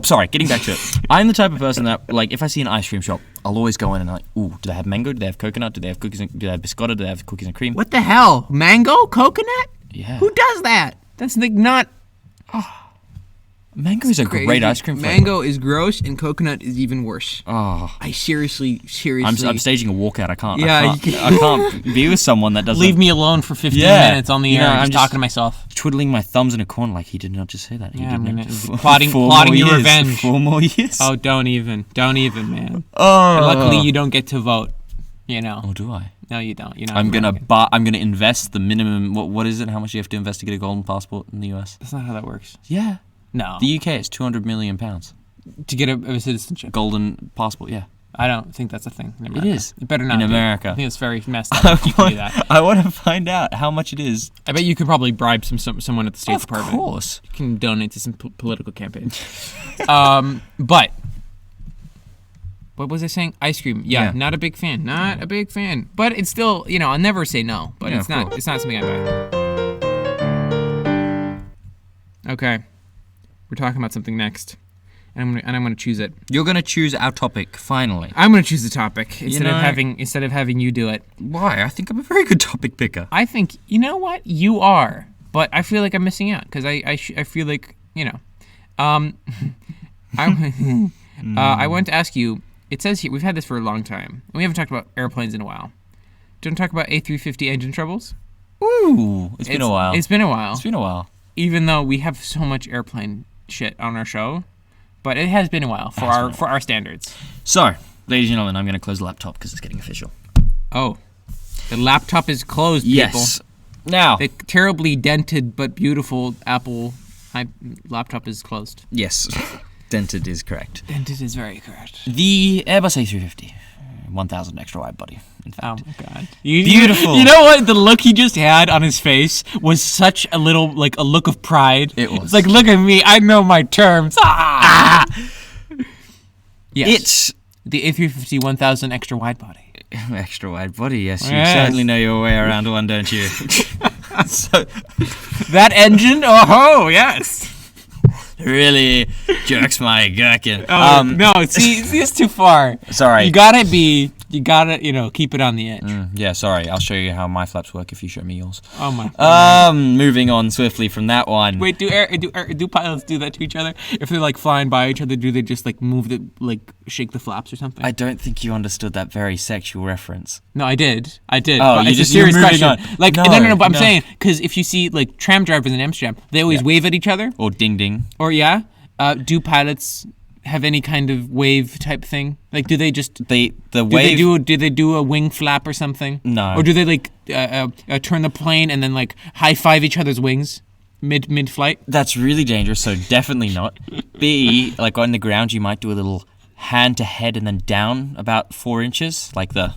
Sorry, getting back to it. I'm the type of person that, like, if I see an ice cream shop, I'll always go in and like, ooh, do they have mango? Do they have coconut? Do they have cookies? Do they have biscotta? Do they have cookies and cream? What the hell? Mango? Coconut? Yeah. Who does that? That's like not... Mango is a great ice cream flavor. Mango is gross, and coconut is even worse. Oh. I seriously... I'm staging a walkout. I can't. Yeah, I can't be with someone that doesn't... Leave me alone for 15 minutes on the air. I'm just talking to myself. Twiddling my thumbs in a corner like he did not just say that. He plotting your revenge. 4 more years. Oh, don't even, man. Oh. And luckily, you don't get to vote. You know. Oh, do I? No, you don't. You're not I'm gonna invest the minimum. What is it? How much do you have to invest to get a golden passport in the US? That's not how that works. Yeah. No. The UK is £200 million to get a citizenship. Golden passport. Yeah. I don't think that's a thing. It is. It better not in be. America. I think it's very messed up if you can do that. I want to find out how much it is. I bet you could probably bribe someone at the State Department. Of course. You can donate to some political campaigns. But what was I saying? Ice cream. Yeah, not a big fan. Not a big fan. But it's still, I'll never say no. But it's not something I buy. Okay. We're talking about something next. And I'm gonna choose it. You're gonna choose our topic finally. I'm gonna choose the topic instead of having you do it. Why? I think I'm a very good topic picker. I think what you are, but I feel like I'm missing out because I feel like I want to ask you. It says here we've had this for a long time, and we haven't talked about airplanes in a while. Do you want to talk about A350 engine troubles? Ooh, it's been a while. It's been a while. It's been a while. Even though we have so much airplane shit on our show, but it has been a while for our standards. So, ladies and gentlemen, I'm going to close the laptop because it's getting official. Oh, the laptop is closed, people. Yes. Now, the terribly dented but beautiful Apple laptop is closed. Yes, dented is correct. Dented is very correct. The Airbus A350, 1,000 extra wide body. In fact. Oh my god! Beautiful. You know what? The look he just had on his face was such a little, like a look of pride. It was. It's like, look at me, I know my terms. Ah! Yes. It's the A350 1000 extra wide body. Extra wide body, yes. You certainly know your way around one, don't you? So, that engine, oh yes. Really jerks my gherkin. Oh, no, see, it's too far. Sorry. You gotta, keep it on the edge. Yeah, sorry. I'll show you how my flaps work if you show me yours. Oh my god. Moving on swiftly from that one. Wait, do pilots do that to each other? If they're like flying by each other, do they just like shake the flaps or something? I don't think you understood that very sexual reference. No, I did. Oh, it's a serious question. On. Like, no, but I'm saying, because if you see like tram drivers in Amsterdam, they always wave at each other. Or ding ding. Or do pilots have any kind of wave type thing? Like, do they just wave? Do they do a wing flap or something? No. Or do they like turn the plane and then like high five each other's wings mid flight? That's really dangerous. So definitely not. B, like on the ground, you might do a little hand to head and then down about 4 inches, like a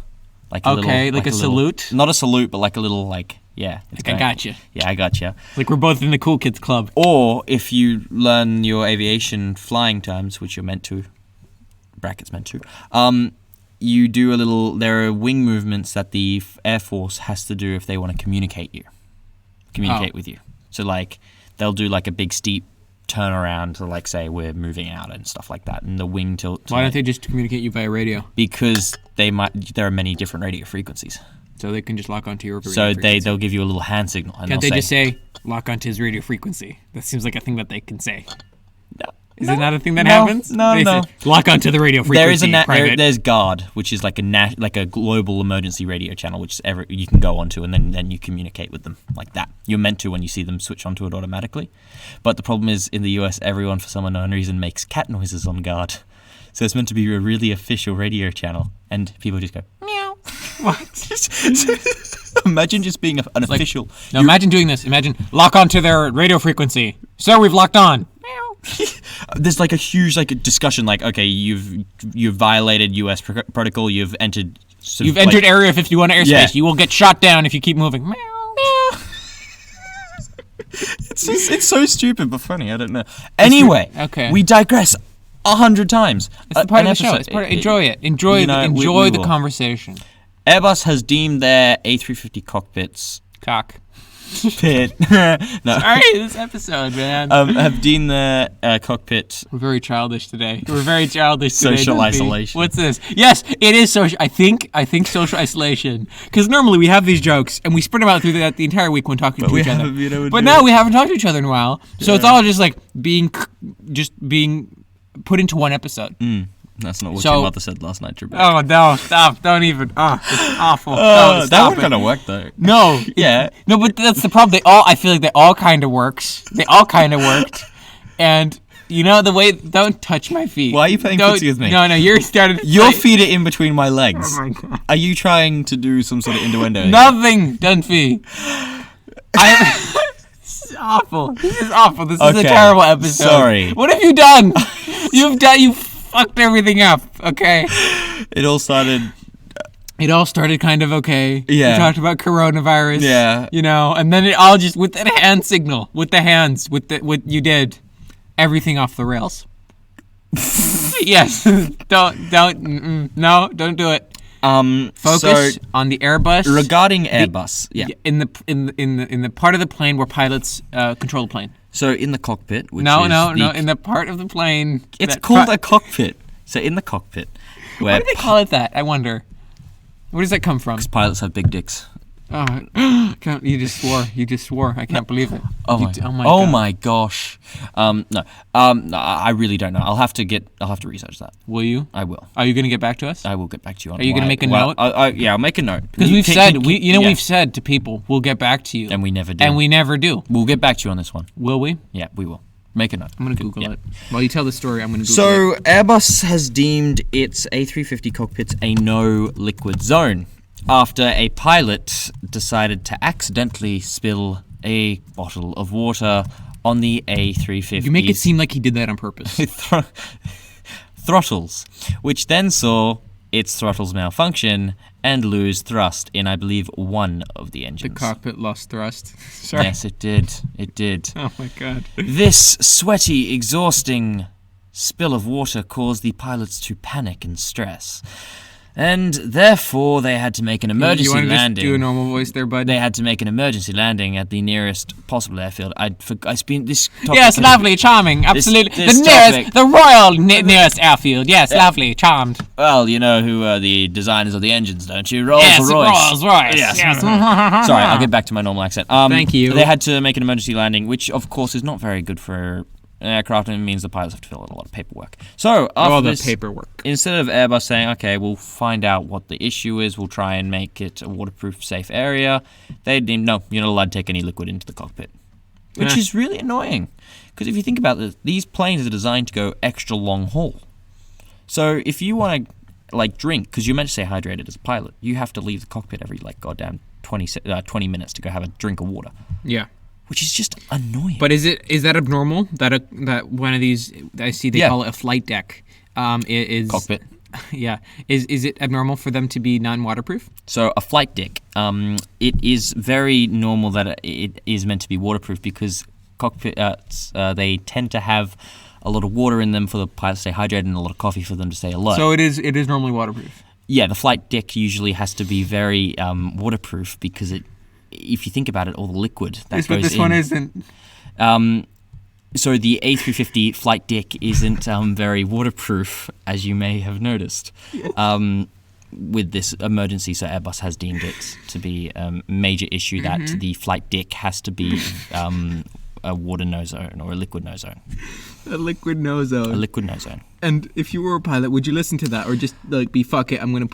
salute. Not a salute, but like a little yeah. I got you. Yeah, I got you. Like we're both in the cool kids club. Or if you learn your aviation flying terms, which you're meant to, brackets meant to, you do a little. There are wing movements that the Air Force has to do if they want to communicate with you. So like they'll do like a big steep turnaround to like say we're moving out and stuff like that, and the wing tilt. Why don't they just communicate you via radio? Because there are many different radio frequencies. So they can just lock onto your radio frequency. So they'll give you a little hand signal. And Can't they just say, lock onto his radio frequency? That seems like a thing that they can say. No. Is it not a thing that happens? No. Say, lock onto the radio frequency. There's GUARD, which is like a global emergency radio channel, which you can go onto, and then you communicate with them like that. You're meant to when you see them switch onto it automatically. But the problem is, in the US, everyone, for some unknown reason, makes cat noises on GUARD. So it's meant to be a really official radio channel, and people just go, meow. What? Imagine just being an official. No, imagine doing this. Imagine lock onto their radio frequency. Sir, we've locked on. Meow. There's like a huge a discussion. Like, okay, you've violated U.S. protocol. You've entered. Entered Area 51 airspace. Yeah. You will get shot down if you keep moving. Meow. It's so stupid but funny. I don't know. Anyway, okay. We digress 100 times. It's the part of the show. It's enjoy it. Enjoy the conversation. Airbus has deemed their A350 cockpits pit. No. Sorry, this episode, man. Have deemed their cockpit. We're very childish today. Social isolation. What's this? Yes, it is social. I think social isolation. Because normally we have these jokes and we spread them out through the entire week when talking to each other. But now we haven't talked to each other in a while, so it's all just like being put into one episode. That's not what your mother said last night, Trebek. Oh, no, stop. Don't even. Oh, it's awful. That one kind of worked, though. No. Yeah. No, but that's the problem. I feel like they all kind of works. They all kind of worked. And, the way, don't touch my feet. Why are you playing footsie with me? No, you're starting. Your feet are in between my legs. Oh, my God. Are you trying to do some sort of innuendo? Nothing, Dunphy. This is awful. This is a terrible episode. Sorry. What have you done? You've fucked everything up, okay? It all started kind of okay. Yeah. We talked about coronavirus. Yeah. And then it all just, with that hand signal, with the hands, with what you did, everything off the rails. Yes. Don't do it. Focus on the Airbus. Regarding Airbus, in the part of the plane where pilots control the plane. So in the cockpit, which in the part of the plane. It's called a cockpit. So in the cockpit, why do they call it that? I wonder. Where does that come from? Because pilots have big dicks. You just swore. You just swore. I can't believe it. Oh God. my gosh. No. I really don't know. I'll have to research that. Will you? I will. Are you going to get back to us? I will get back to you on. Are you going to make a note? Yeah, I'll make a note. Because we've said to people, we'll get back to you, and we never do. And we never do. We'll get back to you on this one. Will we? Yeah, we will. Make a note. I'm going to Google it. While you tell the story, I'm going to Google it. So, Airbus has deemed its A350 cockpits a no liquid zone after a pilot decided to accidentally spill a bottle of water on the A350. You make it seem like he did that on purpose. Throttles, which then saw its throttles malfunction and lose thrust in, I believe, one of the engines. The cockpit lost thrust. Sorry. Yes, it did. It did. Oh my God. This sweaty, exhausting spill of water caused the pilots to panic and stress. And therefore, they had to make an emergency landing. You want to landing. just do a normal voice there, bud? They had to make an emergency landing at the nearest possible airfield. This topic. Yes, lovely, charming, absolutely. The royal nearest airfield. Yes, lovely, charmed. Well, you know who are the designers of the engines, don't you? Rolls-Royce. Yes. Sorry, I'll get back to my normal accent. Thank you. They had to make an emergency landing, which of course is not very good for an aircraft, and it means the pilots have to fill out a lot of paperwork. So after this, paperwork. Instead of Airbus saying, okay, we'll find out what the issue is, we'll try and make it a waterproof, safe area, they deemed, no, you're not allowed to take any liquid into the cockpit. Which is really annoying. Because if you think about it, these planes are designed to go extra long haul. So if you want to, drink, because you're meant to stay hydrated as a pilot, you have to leave the cockpit every, goddamn 20 minutes to go have a drink of water. Yeah. Which is just annoying. But is that abnormal? That one of these, I see they call it a flight deck, is cockpit. Yeah. Is it abnormal for them to be non-waterproof? So a flight deck, it is very normal that it is meant to be waterproof because cockpits, they tend to have a lot of water in them for the pilots to stay hydrated and a lot of coffee for them to stay alert. So it is normally waterproof? Yeah, the flight deck usually has to be very waterproof because if you think about it, all the liquid that goes in. This one isn't. So the A350 flight deck isn't very waterproof, as you may have noticed. With this emergency, so Airbus has deemed it to be a major issue that the flight deck has to be a water no zone or a liquid no zone. A liquid no zone. A liquid no zone. And if you were a pilot, would you listen to that or just be fuck it? I'm gonna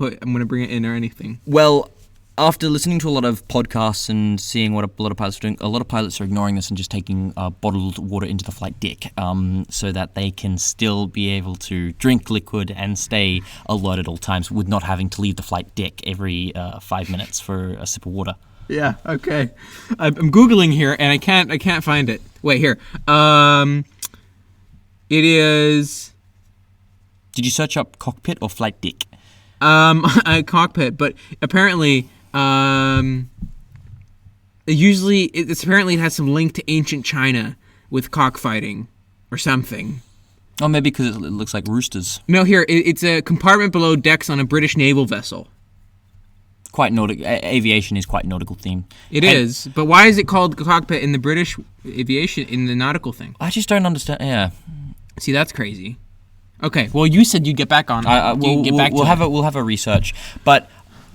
bring it in or anything. Well, after listening to a lot of podcasts and seeing what a lot of pilots are doing, a lot of pilots are ignoring this and just taking bottled water into the flight deck so that they can still be able to drink liquid and stay alert at all times with not having to leave the flight deck every 5 minutes for a sip of water. Yeah, okay. I'm Googling here and I can't find it. Wait, here. It is... Did you search up cockpit or flight deck? A cockpit, but apparently... apparently it has some link to ancient China with cockfighting or something. Oh, maybe because it looks like roosters. No, here, it's a compartment below decks on a British naval vessel. Quite Nordic. Aviation is quite nautical themed. It is, but why is it called cockpit in the British aviation, in the nautical thing? I just don't understand. Yeah. See, that's crazy. Okay, well, you said you'd get back on. We'll have a research, but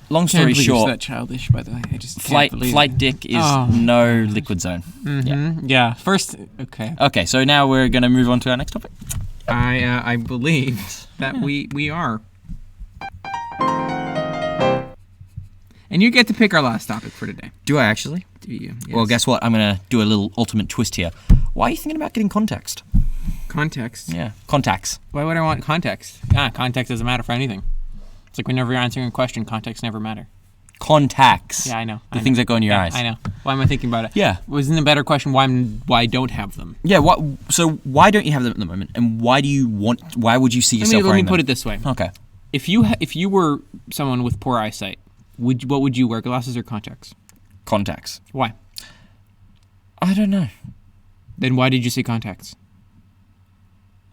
long story short, that childish. By the way, I just flight deck is no liquid zone. Mm-hmm. Yeah. First, okay. Okay, so now we're gonna move on to our next topic. I believe that we are. And you get to pick our last topic for today. Do I actually? Do you? Yes. Well, guess what? I'm going to do a little ultimate twist here. Why are you thinking about getting context? Context? Yeah, contacts. Why would I want context? Context doesn't matter for anything. It's like whenever you're answering a question, context never matter. Contacts. Yeah, I know. The things that go in your eyes. I know. Why am I thinking about it? Yeah. Wasn't a better question why I don't have them? Yeah, so why don't you have them at the moment? And why would you see yourself wearing them? Let me put it this way. Okay. If you were someone with poor eyesight, what would you wear, glasses or contacts? Contacts. Why? I don't know. Then why did you say contacts?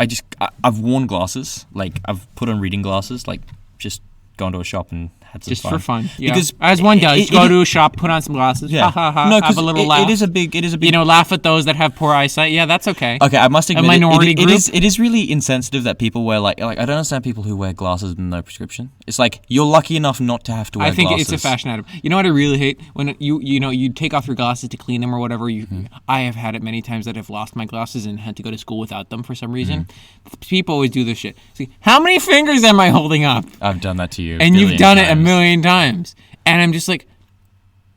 I've worn glasses. Like, I've put on reading glasses. Like, just gone to a shop and had some Just fun. for fun. Yeah. Because as one does, go to a shop, put on some glasses. Yeah. Ha ha ha. No, have a little laugh. It is a big. You know, laugh at those that have poor eyesight. Yeah, that's okay. Okay, I must admit, minority it group. is really insensitive that people wear like I don't understand people who wear glasses with no prescription. It's like you're lucky enough not to have to wear I think glasses. it's a fashion item. You know what I really hate? When you take off your glasses to clean them or whatever. I have had it many times that I've lost my glasses and had to go to school without them for some reason. People always do this shit. See, how many fingers am I holding up? I've done that to you. And you've done it a million times. And I'm just like,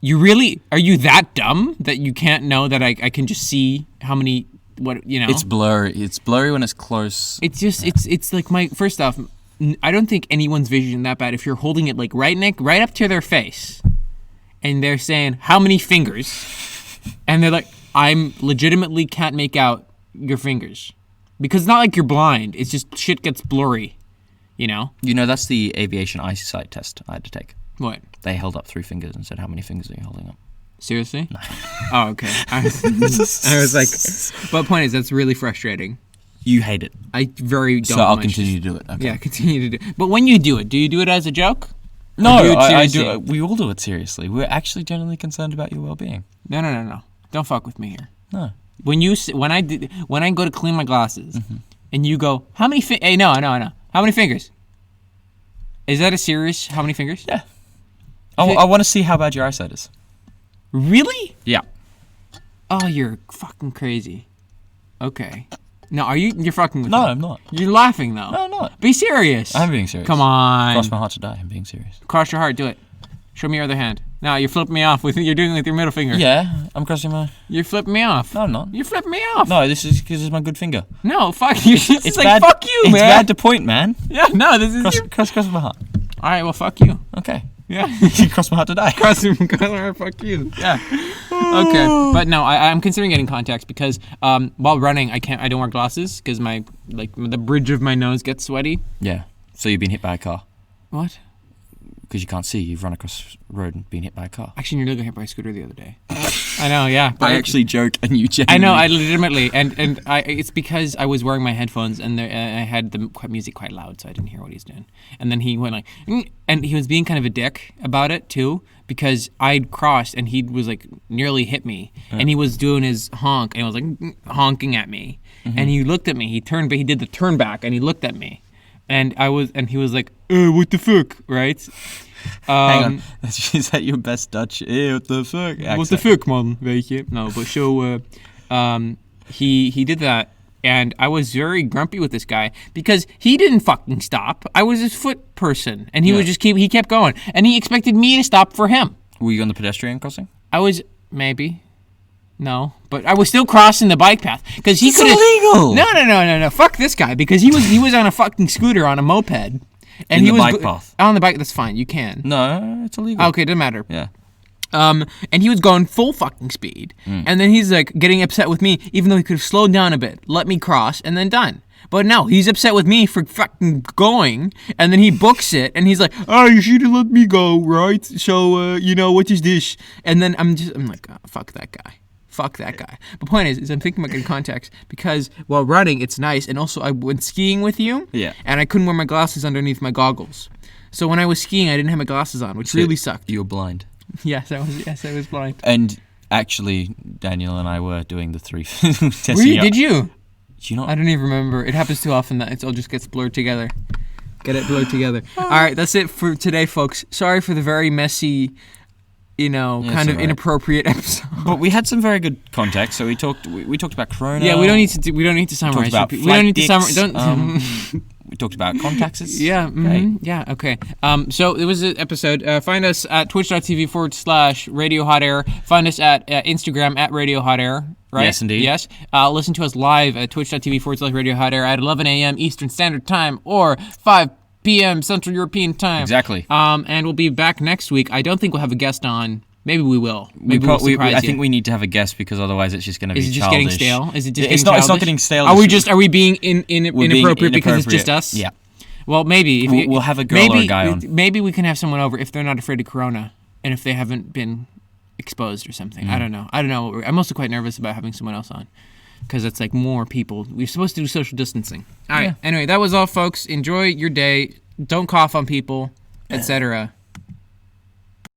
are you that dumb that you can't know that I can just see how many, It's blurry. It's blurry when it's close. It's just, it's like first off, I don't think anyone's vision that bad if you're holding it like right up to their face and they're saying, how many fingers? And they're like, I'm legitimately can't make out your fingers. Because it's not like you're blind. It's just shit gets blurry, you know? You know, that's the aviation eyesight test I had to take. What? They held up 3 fingers and said, how many fingers are you holding up? Seriously? No. Oh, okay. I was like, but point is, that's really frustrating. You hate it. I very don't. So I'll continue to do it. Okay. Yeah, continue to do it. But when you do you do it as a joke? No, I do. We all do it seriously. We're actually genuinely concerned about your well-being. No. Don't fuck with me here. No. When I go to clean my glasses, and you go, how many? Hey, no. How many fingers? Is that a serious? How many fingers? Yeah. I want to see how bad your eyesight is. Really? Yeah. Oh, you're fucking crazy. Okay. No, you're fucking with me. No, I'm not. You're laughing though. No, I'm not. Be serious. I'm being serious. Come on. Cross my heart to die. I'm being serious. Cross your heart. Do it. Show me your other hand. No, you're flipping me off. You're doing it with your middle finger. Yeah, I'm crossing my... You're flipping me off. No, I'm not. You're flipping me off. No, this is because it's my good finger. No, fuck you. It's like, bad, fuck you, man. man. It's bad to point, man. Yeah, no, this is... Cross my heart. All right, well, fuck you. Okay. Yeah. Cross my heart to die. Cross my heart, fuck you. Yeah. Okay, but no, I'm considering getting contacts because while running, I don't wear glasses because the bridge of my nose gets sweaty. Yeah. So you've been hit by a car. What? Because you can't see, you've run across the road and been hit by a car. Actually, nearly got hit by a scooter the other day. I know, yeah. I actually joke and you genuinely... I know, I legitimately, and it's because I was wearing my headphones and I had the music quite loud, so I didn't hear what he's doing. And then he went like, and he was being kind of a dick about it too, because I'd crossed and he was like nearly hit me, and he was doing his honk and he was like honking at me, and he looked at me. He turned, but he did the turn back and he looked at me. And he was like, what the fuck, right? Hang on, is that your best Dutch? What the fuck? Accent? What the fuck, man? Weet je? No, but so he did that, and I was very grumpy with this guy because he didn't fucking stop. I was his foot person, and he kept going, and he expected me to stop for him. Were you on the pedestrian crossing? I was maybe. No, but I was still crossing the bike path because he could. Illegal. No. Fuck this guy because he was on a fucking scooter on a moped, and he was bike path. On the bike. That's fine. You can. No, it's illegal. Okay, doesn't matter. Yeah. And he was going full fucking speed, and then he's like getting upset with me, even though he could have slowed down a bit, let me cross, and then done. But no, he's upset with me for fucking going, and then he books it, and he's like, "Oh, you should have let me go, right? So, what is this?" And then I'm like, oh, fuck that guy. Fuck that guy. The point is I'm thinking about getting contacts because while running, it's nice. And also, I went skiing with you. Yeah. And I couldn't wear my glasses underneath my goggles. So when I was skiing, I didn't have my glasses on, which really sucked. You were blind. Yes, I was blind. And actually, Daniel and I were doing the 3 testing. Were you? Did you? Did you not? I don't even remember. It happens too often that it all just gets blurred together. Get it blurred together. All right, that's it for today, folks. Sorry for the very messy... kind of inappropriate episode. But we had some very good context. So we talked about Corona. Yeah, we don't need to summarize. We don't need to summarize. We talked about contacts. Yeah. Mm-hmm, yeah. Okay. So it was an episode. Find us at twitch.tv/Radio Hot Air. Find us at Instagram at Radio Hot Air. Right? Yes, indeed. Yes. Listen to us live at twitch.tv/Radio Hot Air at 11 a.m. Eastern Standard Time or 5 p.m. Central European Time. Exactly. And we'll be back next week. I don't think we'll have a guest on. Maybe we will. I think we need to have a guest because otherwise it's just going to be childish. Is it just getting stale? Is it just it's getting not getting stale. Are we being inappropriate because it's just us? Yeah. Well, maybe. We'll have a girl or a guy on. Maybe we can have someone over if they're not afraid of Corona and if they haven't been exposed or something. I don't know. I'm also quite nervous about having someone else on because it's like more people. We're supposed to do social distancing. All right. Anyway, that was all, folks. Enjoy your day. Don't cough on people, etc.